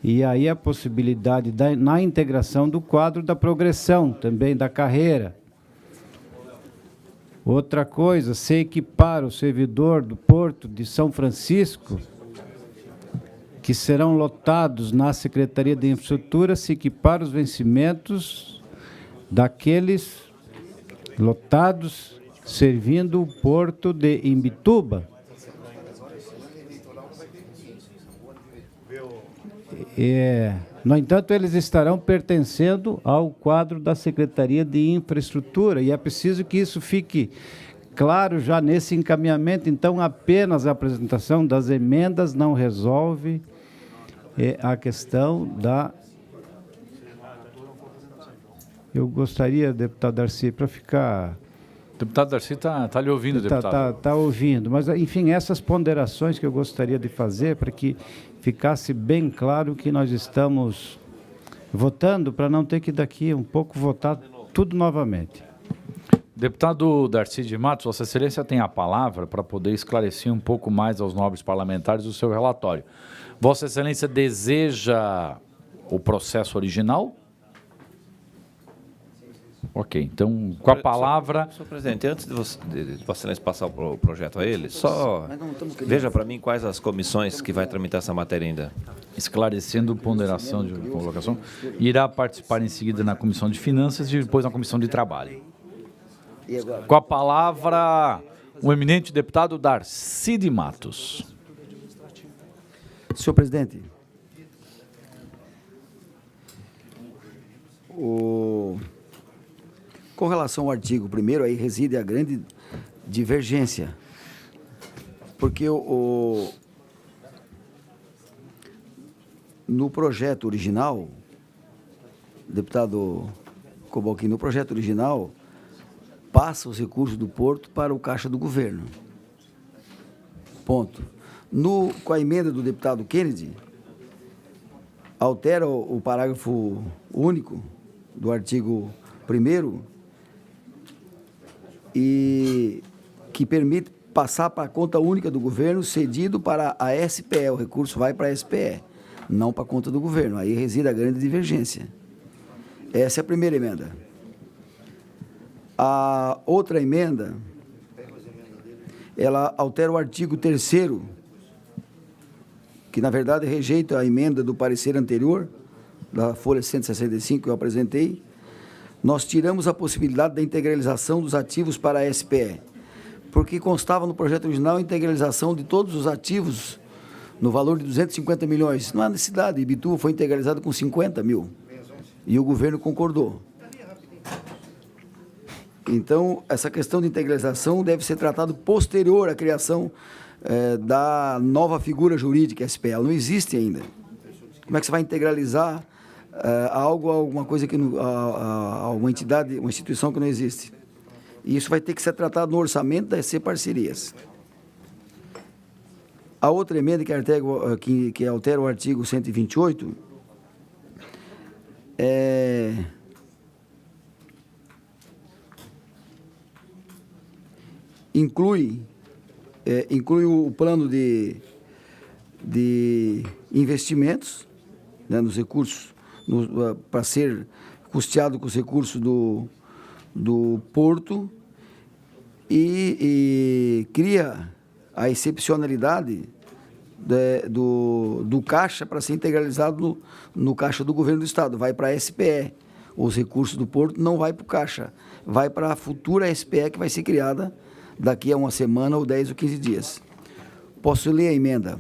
e aí a possibilidade, na integração do quadro, da progressão também da carreira. Outra coisa, se equipar o servidor do Porto de São Francisco, que serão lotados na Secretaria de Infraestrutura, se equipar os vencimentos daqueles lotados servindo o Porto de Imbituba. No entanto, eles estarão pertencendo ao quadro da Secretaria de Infraestrutura, e é preciso que isso fique claro já nesse encaminhamento. Então, apenas a apresentação das emendas não resolve a questão da... Eu gostaria, deputado Darcy, para ficar... O deputado Darcy está lhe ouvindo, deputado. Está ouvindo, mas, enfim, essas ponderações que eu gostaria de fazer para que ficasse bem claro que nós estamos votando, para não ter que daqui um pouco votar tudo novamente. Deputado Darcy de Matos, Vossa Excelência tem a palavra para poder esclarecer um pouco mais aos nobres parlamentares o seu relatório. Vossa Excelência deseja o processo original? Ok, então, com a palavra... Senhor presidente, antes de Vossa Excelência passar o projeto a ele, só veja para mim quais as comissões que vai tramitar essa matéria ainda. Esclarecendo ponderação de colocação, irá participar em seguida na Comissão de Finanças e depois na Comissão de Trabalho. Com a palavra, o eminente deputado Darcy de Matos. Senhor presidente, com relação ao artigo 1º, aí reside a grande divergência, porque no projeto original, deputado Cobalcini, no projeto original, passa os recursos do Porto para o Caixa do Governo. Ponto. Com a emenda do deputado Kennedy, altera o parágrafo único do artigo 1º e que permite passar para a conta única do governo cedido para a SPE, o recurso vai para a SPE. não para conta do governo. Aí reside a grande divergência. Essa é a primeira emenda. A outra emenda, ela altera o artigo 3º, que, na verdade, rejeita a emenda do parecer anterior, da folha 165 que eu apresentei. Nós tiramos a possibilidade da integralização dos ativos para a SPE, porque constava no projeto original a integralização de todos os ativos no valor de 250 milhões. Não há necessidade, Ibituba foi integralizado com 50 mil, e o governo concordou. Então, essa questão de integralização deve ser tratada posterior à criação da nova figura jurídica SPE. Ela não existe ainda. Como é que você vai integralizar alguma coisa que uma entidade, uma instituição que não existe? E isso vai ter que ser tratado no orçamento da EC Parcerias. A outra emenda que altera o artigo 128 inclui o plano de investimentos, né, nos recursos, para ser custeado com os recursos do Porto, e cria a excepcionalidade do Caixa para ser integralizado no Caixa do Governo do Estado. Vai para a SPE. Os recursos do Porto não vai para o Caixa, vai para a futura SPE que vai ser criada daqui a uma semana ou 10 ou 15 dias. Posso ler a emenda?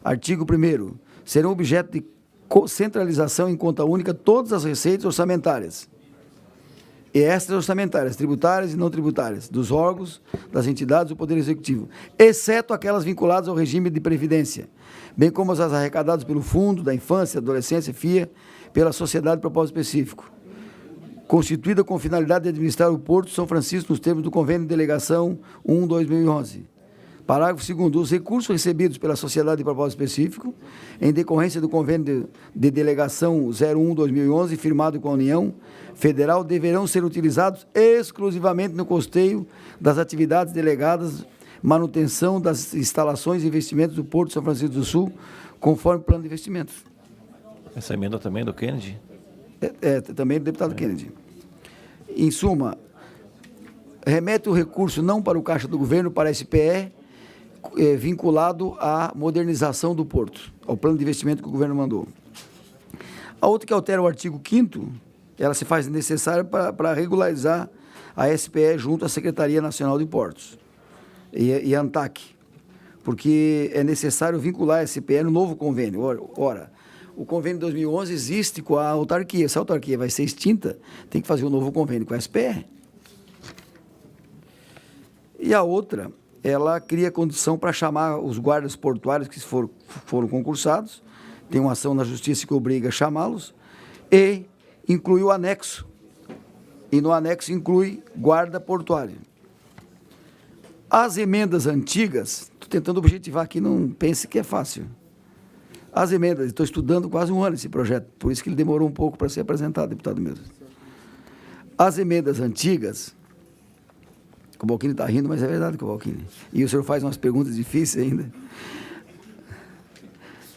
Artigo 1º. Serão objeto de centralização em conta única todas as receitas orçamentárias e extra-orçamentárias, tributárias e não tributárias, dos órgãos, das entidades do Poder Executivo, exceto aquelas vinculadas ao regime de previdência, bem como as arrecadadas pelo Fundo da Infância, Adolescência, FIA, pela Sociedade de Propósito Específico, constituída com finalidade de administrar o Porto de São Francisco nos termos do Convênio de Delegação 1/2011. Parágrafo 2º. Os recursos recebidos pela Sociedade de Propósito Específico, em decorrência do Convênio de Delegação 01/2011, firmado com a União Federal, deverão ser utilizados exclusivamente no custeio das atividades delegadas, manutenção das instalações e investimentos do Porto de São Francisco do Sul, conforme o plano de investimentos. Essa emenda também é do Kennedy? Também do deputado Kennedy. Em suma, remete o recurso não para o Caixa do Governo, para a SPE, vinculado à modernização do Porto, ao plano de investimento que o governo mandou. A outra que altera o artigo 5º, ela se faz necessária para regularizar a SPE junto à Secretaria Nacional de Portos e a ANTAC, porque é necessário vincular a SPE no novo convênio. Ora, o convênio de 2011 existe com a autarquia. Se a autarquia vai ser extinta, tem que fazer um novo convênio com a SPE. E a outra, ela cria condição para chamar os guardas portuários que foram concursados, tem uma ação na Justiça que obriga a chamá-los, e inclui o anexo. E no anexo inclui guarda portuário. As emendas antigas, estou tentando objetivar aqui, não pense que é fácil. As emendas, estou estudando quase um ano esse projeto, por isso que ele demorou um pouco para ser apresentado, deputado mesmo. As emendas antigas, o Balquini está rindo, mas é verdade, Balquini. E o senhor faz umas perguntas difíceis ainda.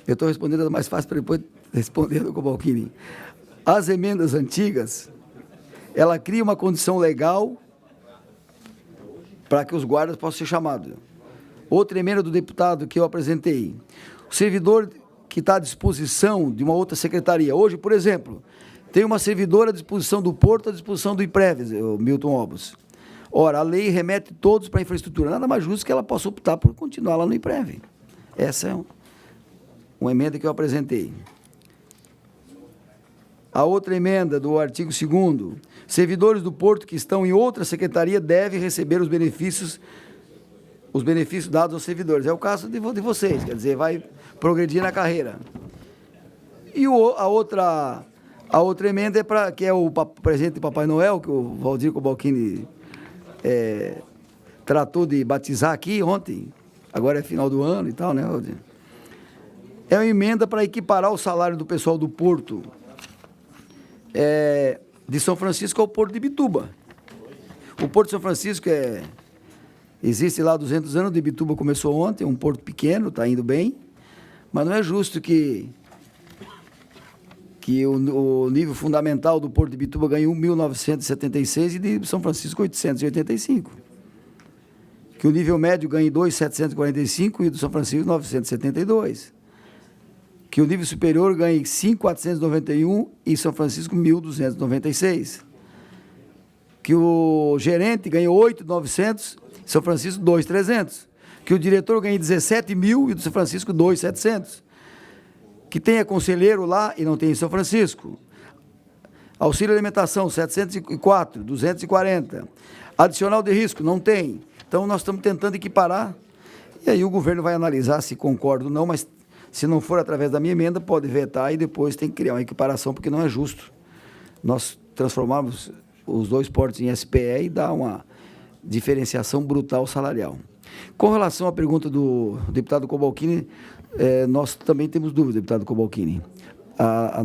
Eu estou respondendo mais fácil para depois responder com o Balquini. As emendas antigas, ela cria uma condição legal para que os guardas possam ser chamados. Outra emenda do deputado que eu apresentei. O servidor que está à disposição de uma outra secretaria. Hoje, por exemplo, tem uma servidora à disposição do Porto, à disposição do IPREV, o Milton Obos. Ora, a lei remete todos para a infraestrutura. Nada mais justo que ela possa optar por continuar lá no IPREV. Essa é uma emenda que eu apresentei. A outra emenda do artigo 2º. Servidores do Porto que estão em outra secretaria devem receber os benefícios dados aos servidores. É o caso de vocês, quer dizer, vai progredir na carreira. E a outra emenda é que é o presente de Papai Noel, que o Valdir Cobalcini tratou de batizar aqui ontem, agora é final do ano e tal, né, Valdir? É uma emenda para equiparar o salário do pessoal do Porto de São Francisco ao Porto de Ibituba. O Porto de São Francisco existe lá há 200 anos, o de Ibituba começou ontem, é um porto pequeno, está indo bem, mas não é justo que que o nível fundamental do Porto de Bituba ganha 1.976 e de São Francisco 885. Que o nível médio ganha 2.745 e do São Francisco 972. Que o nível superior ganhe 5.491 e São Francisco 1.296. Que o gerente ganhe 8.900, São Francisco 2.300. Que o diretor ganhe 17.000 e do São Francisco 2.700. Que tenha conselheiro lá e não tem em São Francisco. Auxílio alimentação 704, 240. Adicional de risco não tem. Então nós estamos tentando equiparar e aí o governo vai analisar se concorda ou não, mas se não for através da minha emenda, pode vetar e depois tem que criar uma equiparação, porque não é justo. Nós transformamos os dois portos em SPE e dá uma diferenciação brutal salarial. Com relação à pergunta do deputado Cobalcini, nós também temos dúvida, deputado Cobalcini.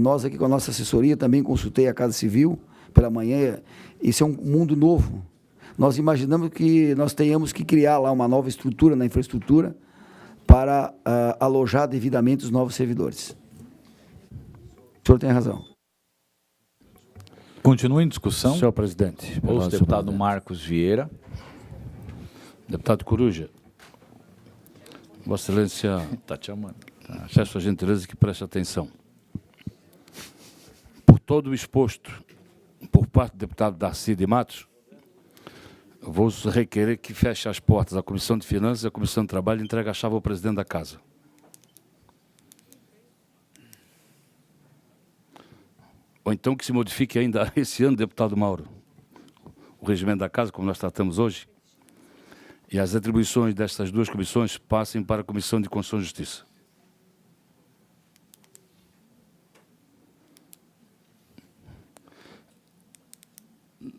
Nós aqui com a nossa assessoria também consultei a Casa Civil pela manhã, isso é um mundo novo. Nós imaginamos que nós tenhamos que criar lá uma nova estrutura na infraestrutura para alojar devidamente os novos servidores. O senhor tem razão. Continua em discussão. Senhor presidente. Ouço o deputado Marcos Vieira. Deputado Coruja, Vossa Excelência, Está te chamando. peço a gentileza que preste atenção. Por todo o exposto por parte do deputado Darcy de Matos, vou requerer que feche as portas da Comissão de Finanças e a Comissão de Trabalho e entregue a chave ao presidente da Casa. Ou então que se modifique ainda esse ano, deputado Mauro, o regimento da Casa, como nós tratamos hoje, e as atribuições destas duas comissões passem para a Comissão de Constituição e Justiça.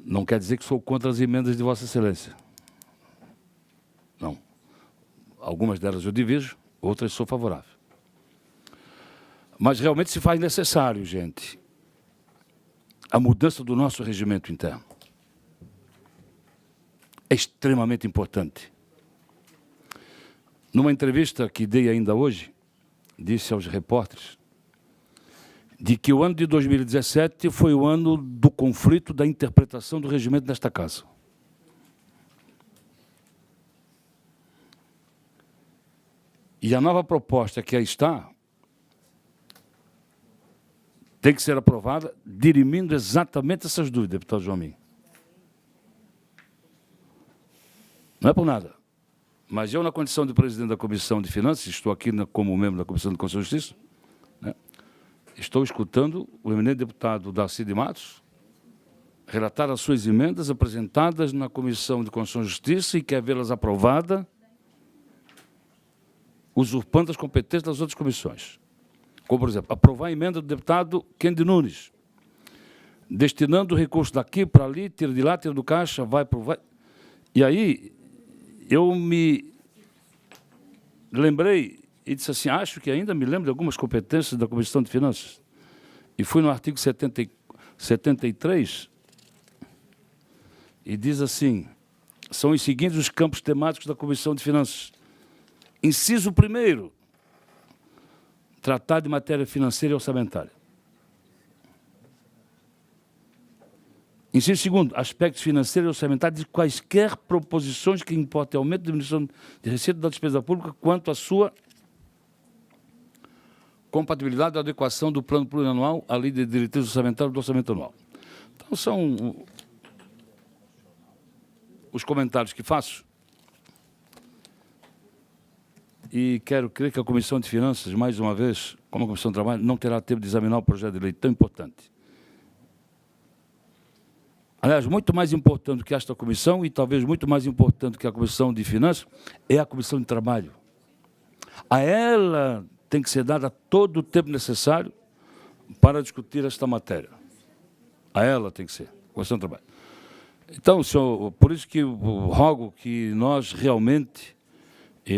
Não quer dizer que sou contra as emendas de Vossa Excelência. Não. Algumas delas eu divido, outras sou favorável. Mas realmente se faz necessário, gente, a mudança do nosso regimento interno. É extremamente importante. Numa entrevista que dei ainda hoje, disse aos repórteres de que o ano de 2017 foi o ano do conflito da interpretação do regimento nesta casa. E a nova proposta que aí está tem que ser aprovada dirimindo exatamente essas dúvidas, deputado João Min. Não é por nada. Mas eu, na condição de presidente da Comissão de Finanças, estou aqui como membro da Comissão de Constituição e Justiça, né, estou escutando o eminente deputado Darcy de Matos relatar as suas emendas apresentadas na Comissão de Constituição e Justiça e quer vê-las aprovadas, usurpando as competências das outras comissões. Como, por exemplo, aprovar a emenda do deputado Kendi Nunes, destinando o recurso daqui para ali, tira de lá, tira do caixa, vai para o... Vai. E aí, eu me lembrei e disse assim, acho que ainda me lembro de algumas competências da Comissão de Finanças. E fui no artigo 73 e diz assim, são os seguintes os campos temáticos da Comissão de Finanças. Inciso 1º, tratar de matéria financeira e orçamentária. Inciso 2º, aspectos financeiros e orçamentários de quaisquer proposições que importem aumento da diminuição de receita da despesa pública quanto à sua compatibilidade e adequação do plano plurianual à lei de diretrizes orçamentárias do orçamento anual. Então, são os comentários que faço. E quero crer que a Comissão de Finanças, mais uma vez, como a Comissão de Trabalho, não terá tempo de examinar o projeto de lei tão importante. Aliás, muito mais importante do que esta comissão, e talvez muito mais importante do que a Comissão de Finanças, é a Comissão de Trabalho. A ela tem que ser dada todo o tempo necessário para discutir esta matéria. A ela tem que ser, a Comissão de Trabalho. Então, senhor, por isso que eu rogo que nós realmente,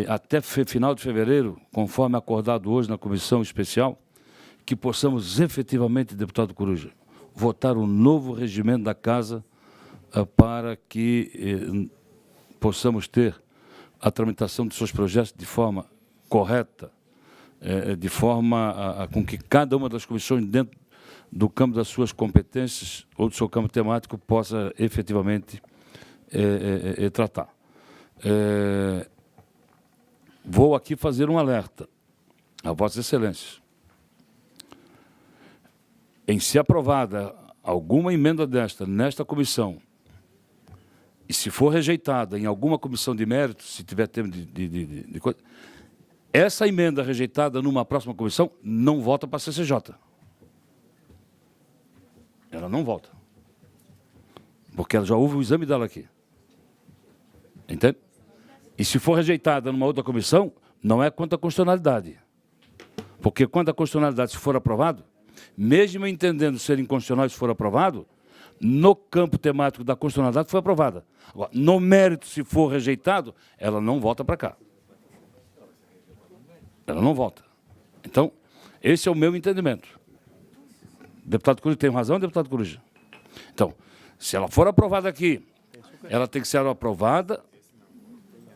até final de fevereiro, conforme acordado hoje na Comissão Especial, que possamos efetivamente, deputado Coruja, votar um novo regimento da Casa para que possamos ter a tramitação de seus projetos de forma correta, de forma com que cada uma das comissões dentro do campo das suas competências ou do seu campo temático, possa efetivamente tratar. Vou aqui fazer um alerta a Vossas Excelências. Em ser aprovada alguma emenda nesta comissão, e se for rejeitada em alguma comissão de mérito, se tiver tempo de coisa, essa emenda rejeitada numa próxima comissão não volta para a CCJ. Ela não volta. Porque já houve o exame dela aqui. Entende? E se for rejeitada numa outra comissão, não é quanto à constitucionalidade. Porque quanto à constitucionalidade, se for aprovado, mesmo entendendo ser inconstitucional se for aprovado, no campo temático da constitucionalidade foi aprovada. Agora, no mérito, se for rejeitado, ela não volta para cá. Ela não volta. Então, esse é o meu entendimento. Deputado Coruja tem razão, deputado Coruja? Então, se ela for aprovada aqui, ela tem que ser aprovada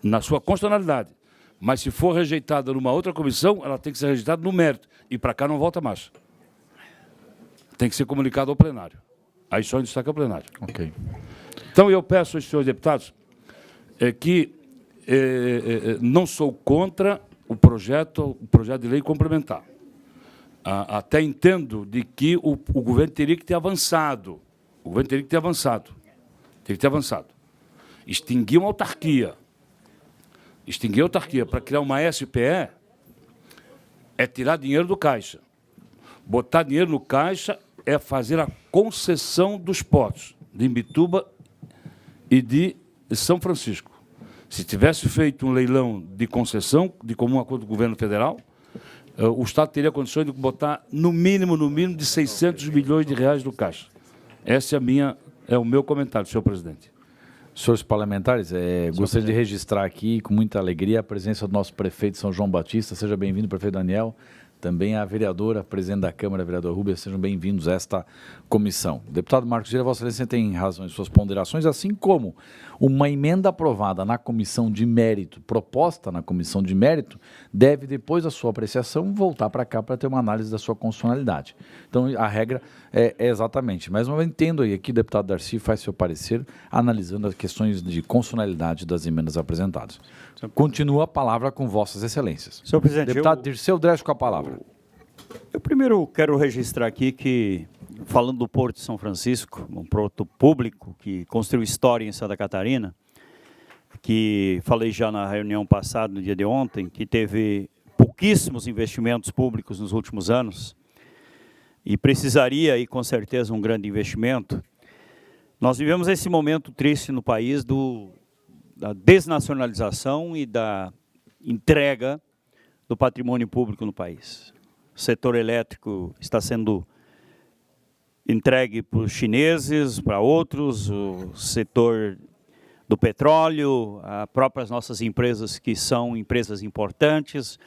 na sua constitucionalidade. Mas se for rejeitada numa outra comissão, ela tem que ser rejeitada no mérito. E para cá não volta mais. Tem que ser comunicado ao plenário. Aí só em destaque ao plenário. Ok. Então, eu peço aos senhores deputados que não sou contra o projeto de lei complementar. Até entendo de que o governo teria que ter avançado. O governo teria que ter avançado. Teria que ter avançado. Extinguir uma autarquia. Extinguir a autarquia para criar uma SPE é tirar dinheiro do caixa. Botar dinheiro no caixa é fazer a concessão dos portos de Imbituba e de São Francisco. Se tivesse feito um leilão de concessão, de comum acordo com o governo federal, o Estado teria condições de botar, no mínimo, de 600 milhões de reais no caixa. Esse é o meu comentário, senhor presidente. Senhores parlamentares, gostaria de registrar aqui, com muita alegria, a presença do nosso prefeito de São João Batista. Seja bem-vindo, prefeito Daniel. Também a vereadora, presidente da Câmara, vereador Rubens, sejam bem-vindos a esta comissão. Deputado Marcos Vieira, Vossa Excelência tem razão em suas ponderações, assim como uma emenda aprovada na comissão de mérito, proposta na comissão de mérito, deve, depois da sua apreciação, voltar para cá para ter uma análise da sua constitucionalidade. Então, a regra é exatamente. Mas eu entendo aí, aqui o deputado Darcy faz seu parecer, analisando as questões de constitucionalidade das emendas apresentadas. Continua a palavra com Vossas Excelências. Senhor presidente, deputado Dirceu Dresch com a palavra. Eu primeiro quero registrar aqui que, falando do Porto de São Francisco, um porto público que construiu história em Santa Catarina, que falei já na reunião passada, no dia de ontem, que teve pouquíssimos investimentos públicos nos últimos anos e precisaria, aí, com certeza, um grande investimento. Nós vivemos esse momento triste no país da desnacionalização e da entrega do patrimônio público no país. O setor elétrico está sendo entregue para os chineses, para outros, o setor do petróleo, as próprias nossas empresas que são empresas importantes,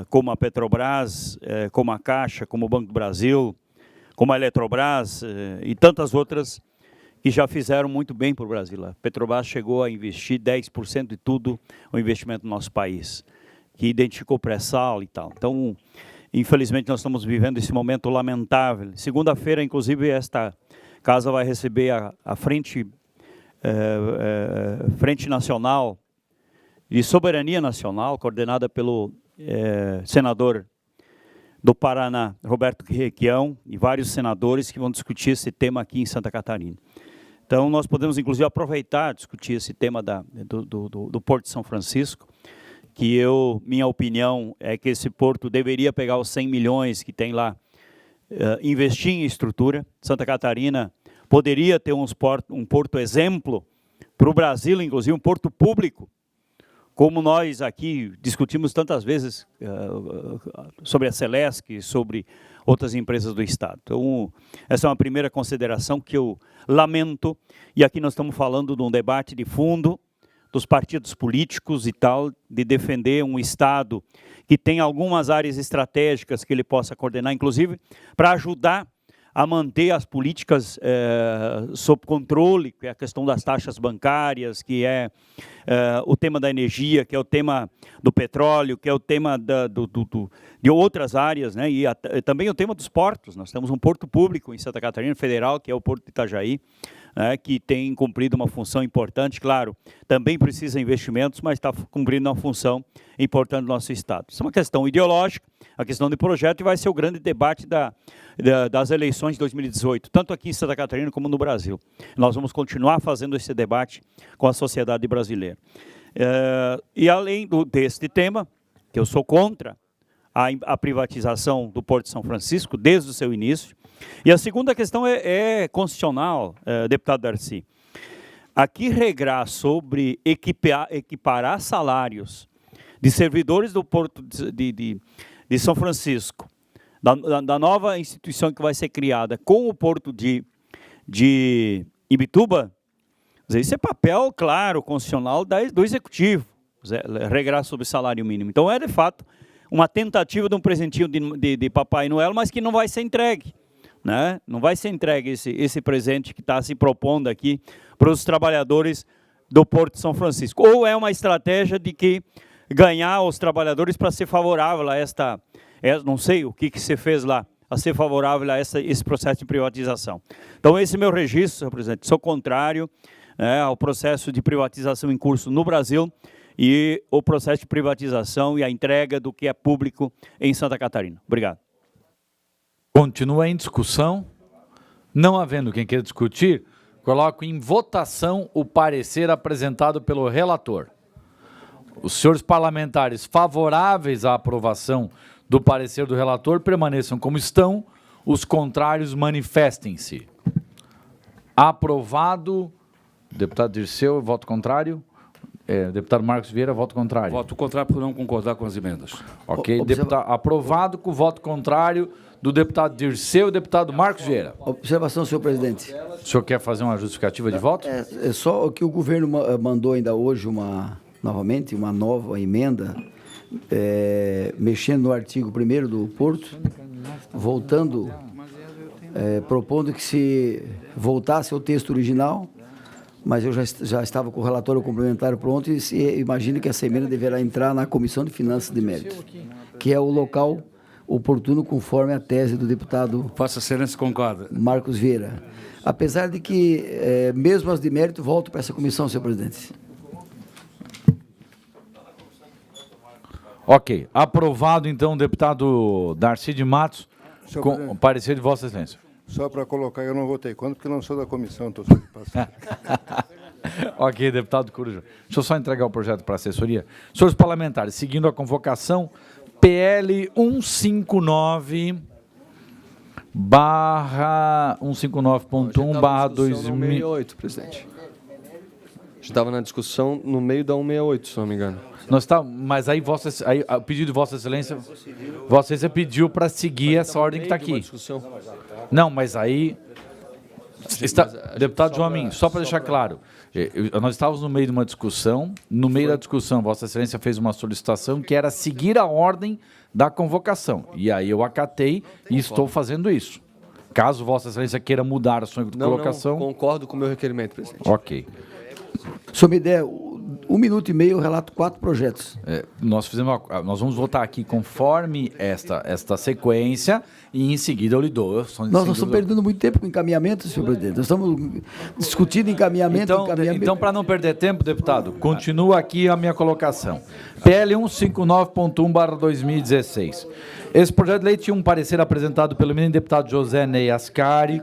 como a Petrobras, como a Caixa, como o Banco do Brasil, como a Eletrobras e tantas outras que já fizeram muito bem para o Brasil. A Petrobras chegou a investir 10% de tudo o investimento no nosso país, que identificou pré-sal e tal. Então, infelizmente, nós estamos vivendo esse momento lamentável. Segunda-feira, inclusive, esta casa vai receber a Frente Nacional de Soberania Nacional, coordenada pelo senador do Paraná, Roberto Requião, e vários senadores que vão discutir esse tema aqui em Santa Catarina. Então, nós podemos, inclusive, aproveitar e discutir esse tema do Porto de São Francisco, que minha opinião é que esse porto deveria pegar os 100 milhões que tem lá, investir em estrutura. Santa Catarina poderia ter um porto exemplo para o Brasil, inclusive um porto público, como nós aqui discutimos tantas vezes sobre a Celesc, sobre outras empresas do Estado. Então, essa é uma primeira consideração que eu lamento, e aqui nós estamos falando de um debate de fundo dos partidos políticos e tal, de defender um Estado que tem algumas áreas estratégicas que ele possa coordenar, inclusive para ajudar a manter as políticas sob controle, que é a questão das taxas bancárias, que é o tema da energia, que é o tema do petróleo, que é o tema de outras áreas, né? E também o tema dos portos. Nós temos um porto público em Santa Catarina Federal, que é o Porto de Itajaí, que tem cumprido uma função importante, claro, também precisa de investimentos, mas está cumprindo uma função importante no nosso Estado. Isso é uma questão ideológica, a questão de projeto, e vai ser o grande debate das eleições de 2018, tanto aqui em Santa Catarina como no Brasil. Nós vamos continuar fazendo esse debate com a sociedade brasileira. E além deste tema, que eu sou contra a privatização do Porto de São Francisco, desde o seu início. E a segunda questão é constitucional, deputado Darcy. Aqui regrar sobre equiparar salários de servidores do Porto de São Francisco, da nova instituição que vai ser criada com o Porto de Imbituba, isso é papel, claro, constitucional do Executivo, regrar sobre salário mínimo. Então, de fato, uma tentativa de um presentinho de Papai Noel, mas que não vai ser entregue. Né? Não vai ser entregue esse presente que está se propondo aqui para os trabalhadores do Porto de São Francisco. Ou é uma estratégia de que ganhar os trabalhadores para ser favorável a não sei o que se fez lá, a ser favorável a esse processo de privatização. Então, esse é meu registro, senhor presidente. Sou contrário ao processo de privatização em curso no Brasil e o processo de privatização e a entrega do que é público em Santa Catarina. Obrigado. Continua em discussão. Não havendo quem queira discutir, coloco em votação o parecer apresentado pelo relator. Os senhores parlamentares favoráveis à aprovação do parecer do relator permaneçam como estão, os contrários manifestem-se. Aprovado. Deputado Dirceu, voto contrário. Deputado Marcos Vieira, voto contrário. Voto contrário por não concordar com as emendas. Ok, aprovado com o voto contrário do deputado Dirceu e deputado Marcos Vieira. Observação, senhor presidente. O senhor quer fazer uma justificativa de voto? É só que o governo mandou ainda hoje novamente uma nova emenda, mexendo no artigo 1º do Porto, voltando, propondo que se voltasse ao texto original, mas eu já estava com o relatório complementar pronto e imagino que essa emenda deverá entrar na Comissão de Finanças de Mérito, que é o local oportuno conforme a tese do deputado Vossa Excelência concorda. Marcos Vieira. Apesar de que, mesmo as de mérito, volto para essa comissão, senhor presidente. Ok. Aprovado, então, o deputado Darcy de Matos, com o parecer de Vossa Excelência. Só para colocar, eu não votei contra, porque não sou da comissão, estou só de passagem. Ok, deputado Coruja. Deixa eu só entregar o projeto para a assessoria. Senhores parlamentares, seguindo a convocação, PL 159/159.1/2000. 168, presidente. Estava na discussão no meio da 168, se não me engano. Mas aí, o pedido de Vossa Excelência pediu para seguir essa ordem que está aqui. Não, mas aí... Deputado João Amin, só para deixar claro, nós estávamos no meio de uma discussão, no meio da discussão, Vossa Excelência fez uma solicitação que era seguir a ordem da convocação, e aí eu acatei e estou fazendo isso. Caso Vossa Excelência queira mudar a sua colocação... Não, concordo com o meu requerimento, presidente. Ok. Se eu me der 1 minuto e meio, eu relato 4 projetos. Nós vamos votar aqui conforme esta sequência e em seguida eu lhe dou. Nós estamos perdendo muito tempo com encaminhamento, senhor presidente. Nós estamos discutindo encaminhamento. Então, para não perder tempo, deputado, continua aqui a minha colocação. PL 159.1/2016. Esse projeto de lei tinha um parecer apresentado pelo eminente deputado José Ney Ascari,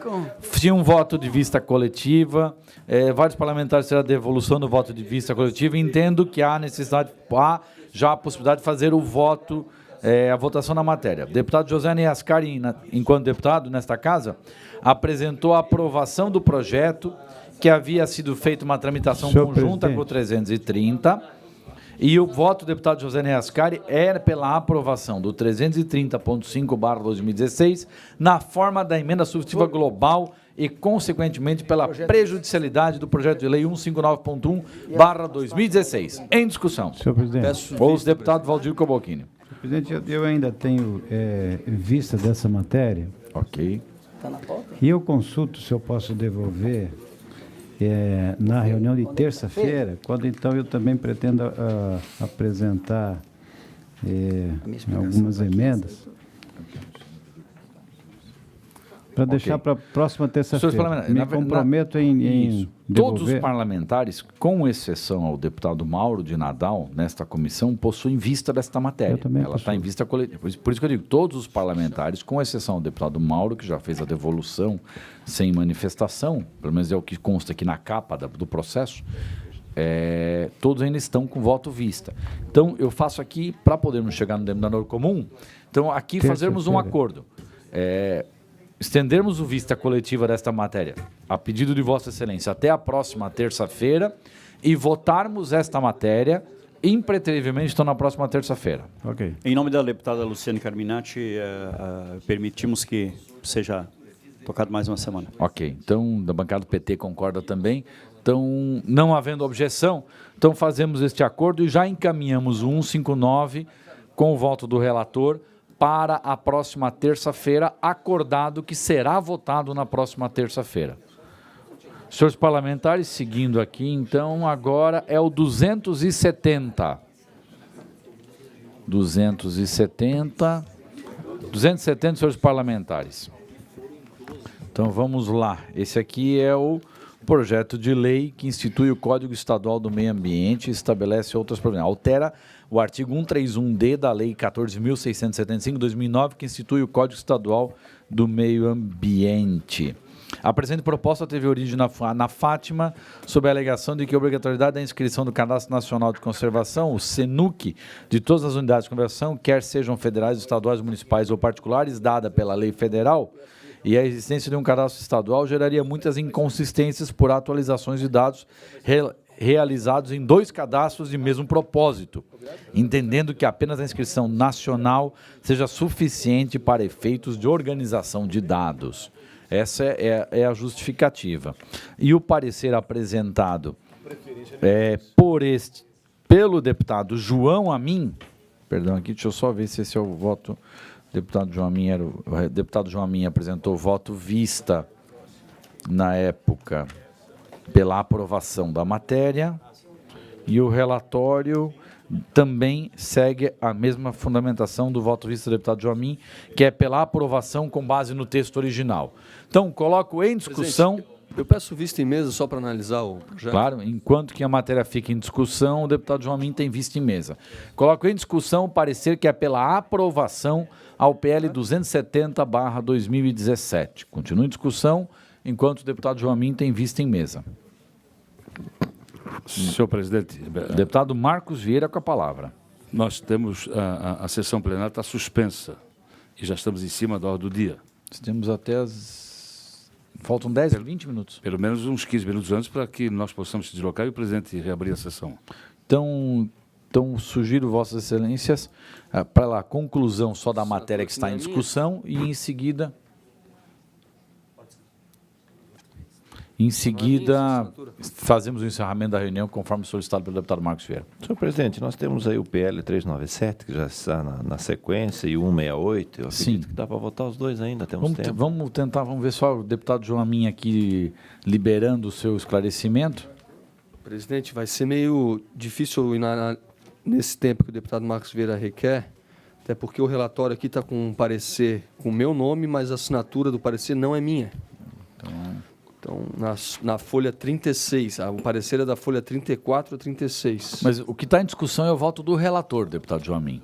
tinha um voto de vista coletiva, vários parlamentares fizeram a devolução do voto de vista coletiva, entendo que há já a possibilidade de fazer o voto, a votação na matéria. O deputado José Ney Ascari, enquanto deputado nesta casa, apresentou a aprovação do projeto, que havia sido feita uma tramitação conjunta com o 330, e o voto do deputado José Ney Ascari era pela aprovação do 330.5/2016 na forma da emenda substitutiva global e, consequentemente, pela prejudicialidade do projeto de lei 159.1/2016. Em discussão. Senhor presidente. Ouço o deputado Valdir Cobalcini. Senhor presidente, eu ainda tenho vista dessa matéria. Ok. E eu consulto se eu posso devolver na reunião de terça-feira, quando então eu também pretendo apresentar algumas emendas. Para deixar para a próxima terça-feira. Me comprometo em devolver. Todos os parlamentares, com exceção ao deputado Mauro de Nadal, nesta comissão, possuem vista desta matéria. Ela está em vista coletiva. Por isso que eu digo, todos os parlamentares, com exceção ao deputado Mauro, que já fez a devolução sem manifestação, pelo menos é o que consta aqui na capa do processo, todos ainda estão com voto vista. Então, eu faço aqui, para podermos chegar no denominador comum, então aqui fazermos um acordo. Estendermos o vista coletiva desta matéria, a pedido de Vossa Excelência, até a próxima terça-feira e votarmos esta matéria impreterivelmente na próxima terça-feira. Ok. Em nome da deputada Luciane Carminati, permitimos que seja tocado mais uma semana. Ok. Então, da bancada do PT concorda também. Então, não havendo objeção, então fazemos este acordo e já encaminhamos o 159 com o voto do relator para a próxima terça-feira, acordado que será votado na próxima terça-feira. Senhores parlamentares, seguindo aqui, então, agora é o 270. 270, senhores parlamentares. Então, vamos lá. Esse aqui é o projeto de lei que institui o Código Estadual do Meio Ambiente e estabelece outras providências. Altera o artigo 131D da Lei 14.675, 2009, que institui o Código Estadual do Meio Ambiente. A presente proposta teve origem na Fátima, sob a alegação de que a obrigatoriedade da inscrição do Cadastro Nacional de Conservação, o CNUC, de todas as unidades de conservação, quer sejam federais, estaduais, municipais ou particulares, dada pela lei federal, e a existência de um cadastro estadual geraria muitas inconsistências por atualizações de dados realizados em 2 cadastros de mesmo propósito, entendendo que apenas a inscrição nacional seja suficiente para efeitos de organização de dados. Essa é a justificativa. E o parecer apresentado pelo deputado João Amin, perdão, aqui, deixa eu só ver se esse é o voto. O deputado João Amin apresentou voto vista na época pela aprovação da matéria e o relatório também segue a mesma fundamentação do voto vista do deputado João Amin, que é pela aprovação com base no texto original. Então, coloco em discussão... Presidente, eu peço vista em mesa só para analisar o projeto. Claro, enquanto que a matéria fica em discussão, o deputado João Amin tem vista em mesa. Coloco em discussão o parecer que é pela aprovação ao PL 270/2017. Continua em discussão, enquanto o deputado João Amin tem vista em mesa. Senhor presidente. Deputado Marcos Vieira com a palavra. Nós temos, a sessão plenária está suspensa e já estamos em cima da ordem do dia. Temos até faltam 10, 20 minutos. Pelo menos uns 15 minutos antes para que nós possamos se deslocar e o presidente reabrir a sessão. Então sugiro, Vossas Excelências, para a conclusão só da matéria que está em discussão e, em seguida, fazemos o encerramento da reunião conforme solicitado pelo deputado Marcos Vieira. Senhor presidente, nós temos aí o PL 397, que já está na sequência, e o 168. Eu acredito que dá para votar os dois ainda, temos tempo. Vamos ver só o deputado João Amin aqui liberando o seu esclarecimento. Presidente, vai ser meio difícil nesse tempo que o deputado Marcos Vieira requer, até porque o relatório aqui está com um parecer com o meu nome, mas a assinatura do parecer não é minha. Então, na folha 36, o parecer é da folha 34 a 36. Mas o que está em discussão é o voto do relator, deputado João Amin.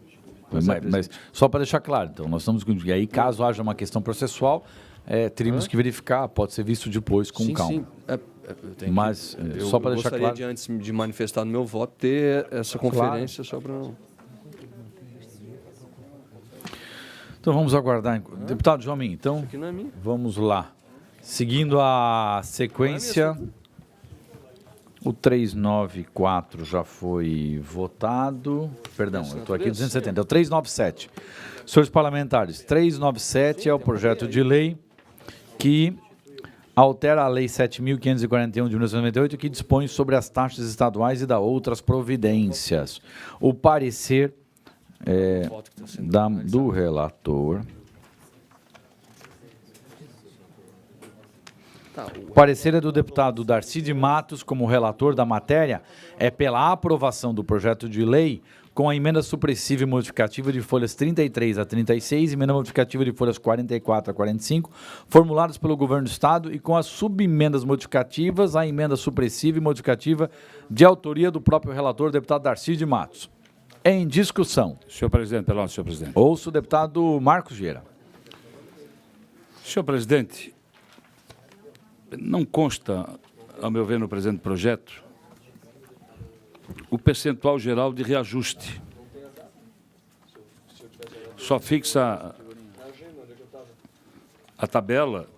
Mas só para deixar claro, então, nós estamos... E aí, caso haja uma questão processual, teríamos que verificar, pode ser visto depois com calma. Sim. Mas, só para deixar claro... Eu gostaria, antes de manifestar no meu voto, ter essa conferência só para... Então, vamos aguardar. Deputado João Amin, então, vamos lá. Seguindo a sequência, o 394 já foi votado. Perdão, eu estou aqui 270, é o 397. Senhores parlamentares, 397 é o projeto de lei que altera a Lei 7.541 de 1998, que dispõe sobre as taxas estaduais e dá outras providências. O parecer do relator... O parecer é do deputado Darcy de Matos, como relator da matéria, é pela aprovação do projeto de lei com a emenda supressiva e modificativa de folhas 33 a 36 e emenda modificativa de folhas 44 a 45, formuladas pelo Governo do Estado e com as subemendas modificativas à emenda supressiva e modificativa de autoria do próprio relator, deputado Darcy de Matos. Em discussão. Senhor presidente, perdão, senhor presidente. Ouço o deputado Marcos Vieira. Senhor presidente, não consta, ao meu ver, no presente projeto, o percentual geral de reajuste. Só fixa a tabela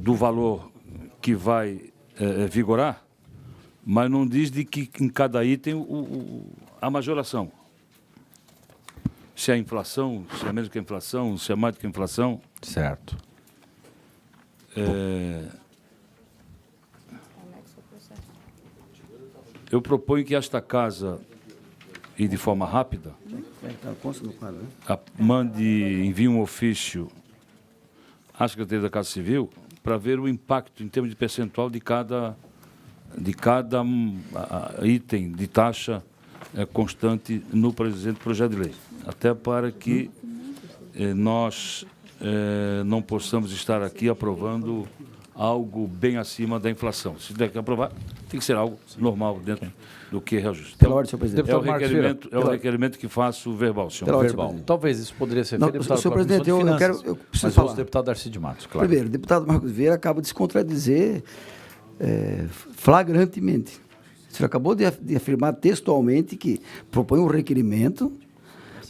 do valor que vai vigorar, mas não diz de que em cada item a majoração. Se é inflação, se é menos que a inflação, se é mais do que a inflação. Certo. Eu proponho que esta casa, e de forma rápida, envie um ofício à Secretaria da Casa Civil para ver o impacto em termos de percentual de cada item de taxa constante no presente projeto de lei. Até para que nós não possamos estar aqui aprovando algo bem acima da inflação. Se tiver que aprovar, tem que ser algo normal dentro do que é reajuste. Pela ordem, senhor presidente. É o requerimento que faço verbal, senhor. Verbal. Talvez isso poderia ser feito, deputado, senhor presidente, eu preciso mas falar. o deputado Darcy de Matos, claro. Primeiro, o deputado Marcos Vieira acaba de se contradizer flagrantemente. O senhor acabou de afirmar textualmente que propõe um requerimento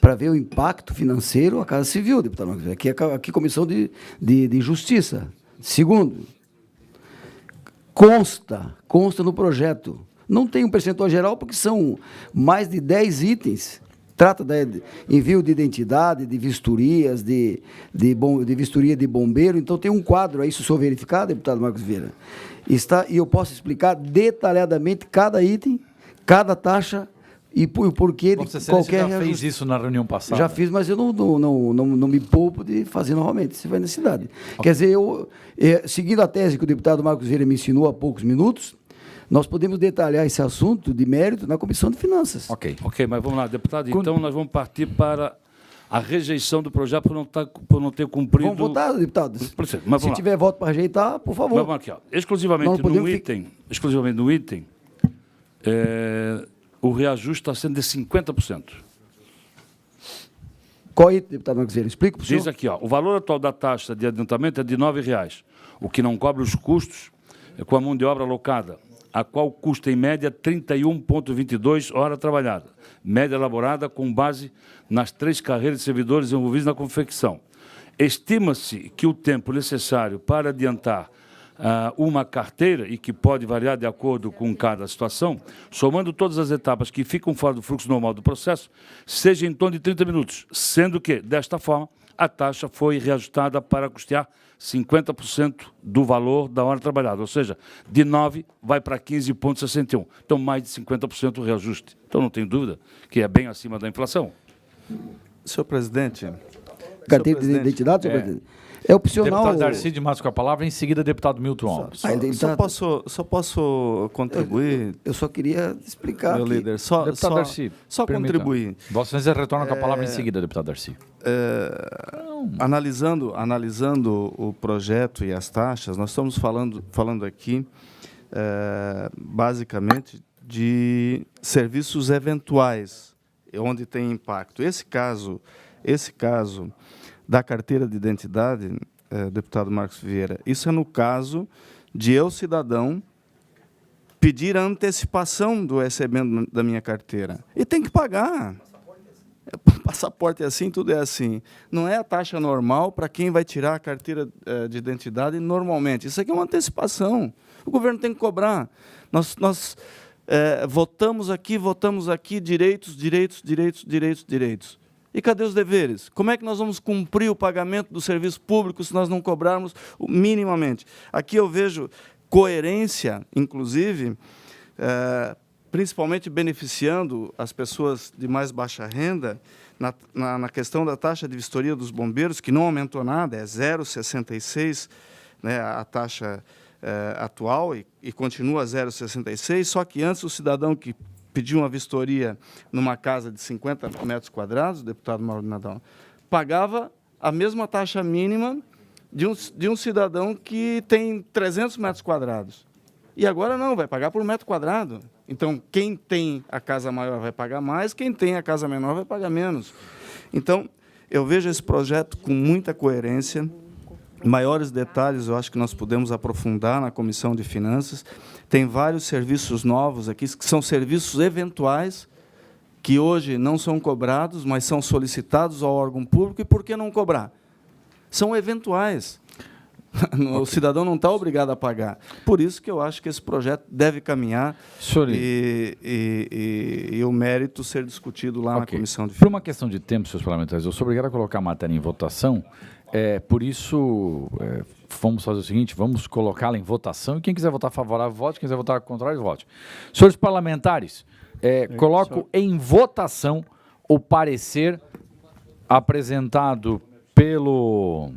para ver o impacto financeiro à Casa Civil, deputado Marcos Vieira. Aqui Comissão de Justiça. Segundo, consta no projeto. Não tem um percentual geral, porque são mais de 10 itens. Trata de envio de identidade, de vistorias, de vistoria de bombeiro. Então, tem um quadro aí, se o senhor verificar, deputado Marcos Vieira. E eu posso explicar detalhadamente cada item, cada taxa e o porquê de qualquer já fez isso na reunião passada? Já fiz, mas eu não me poupo de fazer novamente, se vai necessidade. Okay. Quer dizer, seguindo a tese que o deputado Marcos Vieira me ensinou há poucos minutos, nós podemos detalhar esse assunto de mérito na Comissão de Finanças. Ok, mas vamos lá, deputado. Então, nós vamos partir para a rejeição do projeto por não ter cumprido... Vamos votar, deputado. Se tiver voto para rejeitar, por favor. Mas vamos aqui, ó. Exclusivamente no item, o reajuste está sendo de 50%. Qual item, deputado Marcos Vieira? Explica para o senhor. Diz aqui, ó, o valor atual da taxa de adiantamento é de R$ 9,00, o que não cobre os custos com a mão de obra alocada, a qual custa, em média, 31,22 hora trabalhada, média elaborada com base nas 3 carreiras de servidores envolvidos na confecção. Estima-se que o tempo necessário para adiantar uma carteira, e que pode variar de acordo com cada situação, somando todas as etapas que ficam fora do fluxo normal do processo, seja em torno de 30 minutos, sendo que, desta forma, a taxa foi reajustada para custear 50% do valor da hora trabalhada, ou seja, de 9 vai para 15,61. Então, mais de 50% o reajuste. Então, não tem dúvida que é bem acima da inflação. Senhor presidente... Carteira de identidade, senhor presidente? É opcional... Deputado Darcy de Matos com a palavra, em seguida, deputado Milton Alves. Só posso contribuir? Eu só queria explicar. Meu líder, deputado Darcy, só contribuir. Vossa Excelência retorna com a palavra em seguida, deputado Darcy. Analisando o projeto e as taxas, nós estamos falando aqui, basicamente, de serviços eventuais, onde tem impacto. Esse caso da carteira de identidade, deputado Marcos Vieira, isso é no caso de eu, cidadão, pedir a antecipação do recebimento da minha carteira. E tem que pagar. Passaporte é assim, tudo é assim. Não é a taxa normal para quem vai tirar a carteira de identidade normalmente. Isso aqui é uma antecipação. O governo tem que cobrar. Nós votamos aqui direitos. E cadê os deveres? Como é que nós vamos cumprir o pagamento do serviço público se nós não cobrarmos minimamente? Aqui eu vejo coerência, inclusive, principalmente beneficiando as pessoas de mais baixa renda, na questão da taxa de vistoria dos bombeiros, que não aumentou nada, é 0,66, né, a taxa atual, e continua 0,66, só que antes o cidadão que pediu uma vistoria numa casa de 50 metros quadrados, o deputado Mauro Nadal, pagava a mesma taxa mínima de um cidadão que tem 300 metros quadrados. E agora não, vai pagar por metro quadrado. Então, quem tem a casa maior vai pagar mais, quem tem a casa menor vai pagar menos. Então, eu vejo esse projeto com muita coerência. Maiores detalhes, eu acho que nós podemos aprofundar na Comissão de Finanças. Tem vários serviços novos aqui, que são serviços eventuais, que hoje não são cobrados, mas são solicitados ao órgão público. E por que não cobrar? São eventuais. O cidadão não está obrigado a pagar. Por isso que eu acho que esse projeto deve caminhar e o mérito ser discutido lá na Comissão de Finanças. Por uma questão de tempo, senhores parlamentares, eu sou obrigado a colocar a matéria em votação. Por isso, vamos fazer o seguinte, vamos colocá-la em votação e quem quiser votar favorável, vote, quem quiser votar contrário, vote. Senhores parlamentares, coloco em votação o parecer apresentado pelo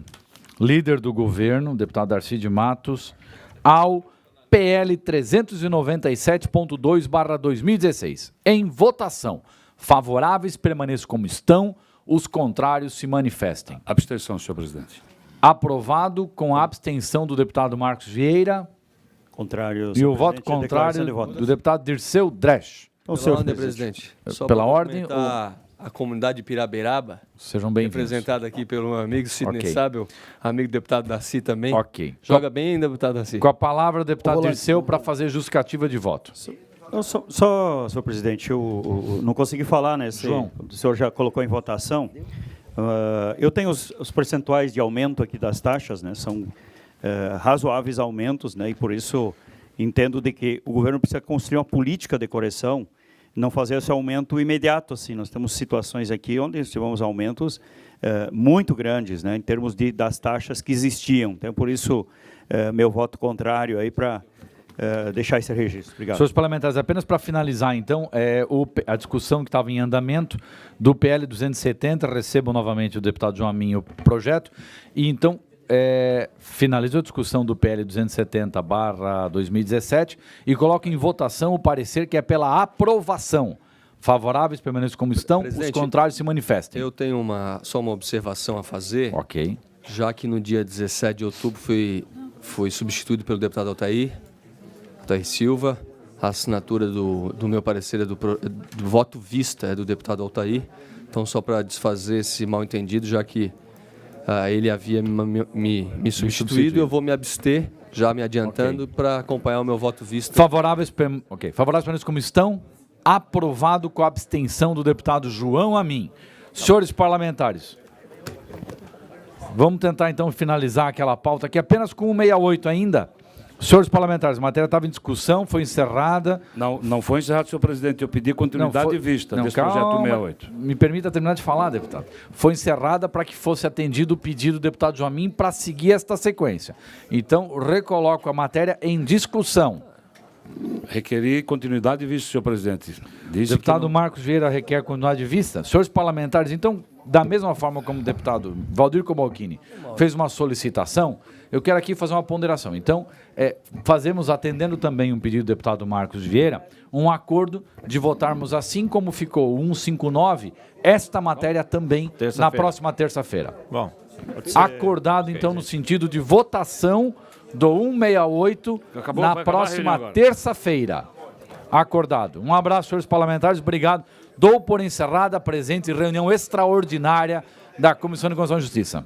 líder do governo, deputado Darcy de Matos, ao PL 397.2/2016. Em votação. Favoráveis permaneçam como estão, os contrários se manifestem. Abstenção, senhor presidente. Aprovado com a abstenção do deputado Marcos Vieira. Contrário. E o voto contrário do deputado Dirceu Dresch. Então, senhor presidente, só pela ordem, a comunidade de Piraberaba, sejam bem-vindos, representada aqui pelo meu amigo Sidney Sábio, amigo do deputado Darcy também. Ok. Joga bem, deputado Darcy. Com a palavra, o deputado Dirceu, para fazer justificativa de voto. Só, senhor presidente, eu não consegui falar, né? João. O senhor já colocou em votação. Eu tenho os percentuais de aumento aqui das taxas, né? São razoáveis aumentos, né? E por isso entendo de que o governo precisa construir uma política de correção, não fazer esse aumento imediato. Assim, nós temos situações aqui onde tivemos aumentos muito grandes, né? Em termos das taxas que existiam. Então, por isso, meu voto contrário aí para deixar esse registro. Obrigado. Senhores parlamentares, apenas para finalizar, então, a discussão que estava em andamento do PL 270, recebo novamente o deputado João Amin o projeto, e então finalizou a discussão do PL 270/2017 e coloco em votação o parecer que é pela aprovação. Favoráveis permaneçam como estão, os contrários se manifestem. Eu tenho só uma observação a fazer. Ok. Já que no dia 17 de outubro foi substituído pelo deputado Altair Silva, a assinatura do meu parecer do voto vista é do deputado Altair. Então, só para desfazer esse mal-entendido, já que ele havia me substituído, eu vou me abster, já me adiantando, para acompanhar o meu voto vista. Favoráveis permaneçam como estão, aprovado com a abstenção do deputado João Amin. Senhores parlamentares, vamos tentar então finalizar aquela pauta aqui apenas com o 68 ainda. Senhores parlamentares, a matéria estava em discussão, foi encerrada. Não foi encerrado, senhor presidente. Eu pedi continuidade de vista desse projeto 68. Me permita terminar de falar, deputado. Foi encerrada para que fosse atendido o pedido do deputado João Amin para seguir esta sequência. Então, recoloco a matéria em discussão. Requeri continuidade de vista, senhor presidente. O deputado Marcos Vieira requer continuidade de vista. Senhores parlamentares, então, da mesma forma como o deputado Valdir Cobalcini fez uma solicitação, eu quero aqui fazer uma ponderação. Então, fazemos, atendendo também um pedido do deputado Marcos Vieira, um acordo de votarmos assim como ficou o 159, esta matéria também na próxima terça-feira. Bom, acordado, então, no sentido de votação do 168 na próxima terça-feira. Acordado. Um abraço, senhores parlamentares. Obrigado. Dou por encerrada a presente reunião extraordinária da Comissão de Constituição e Justiça.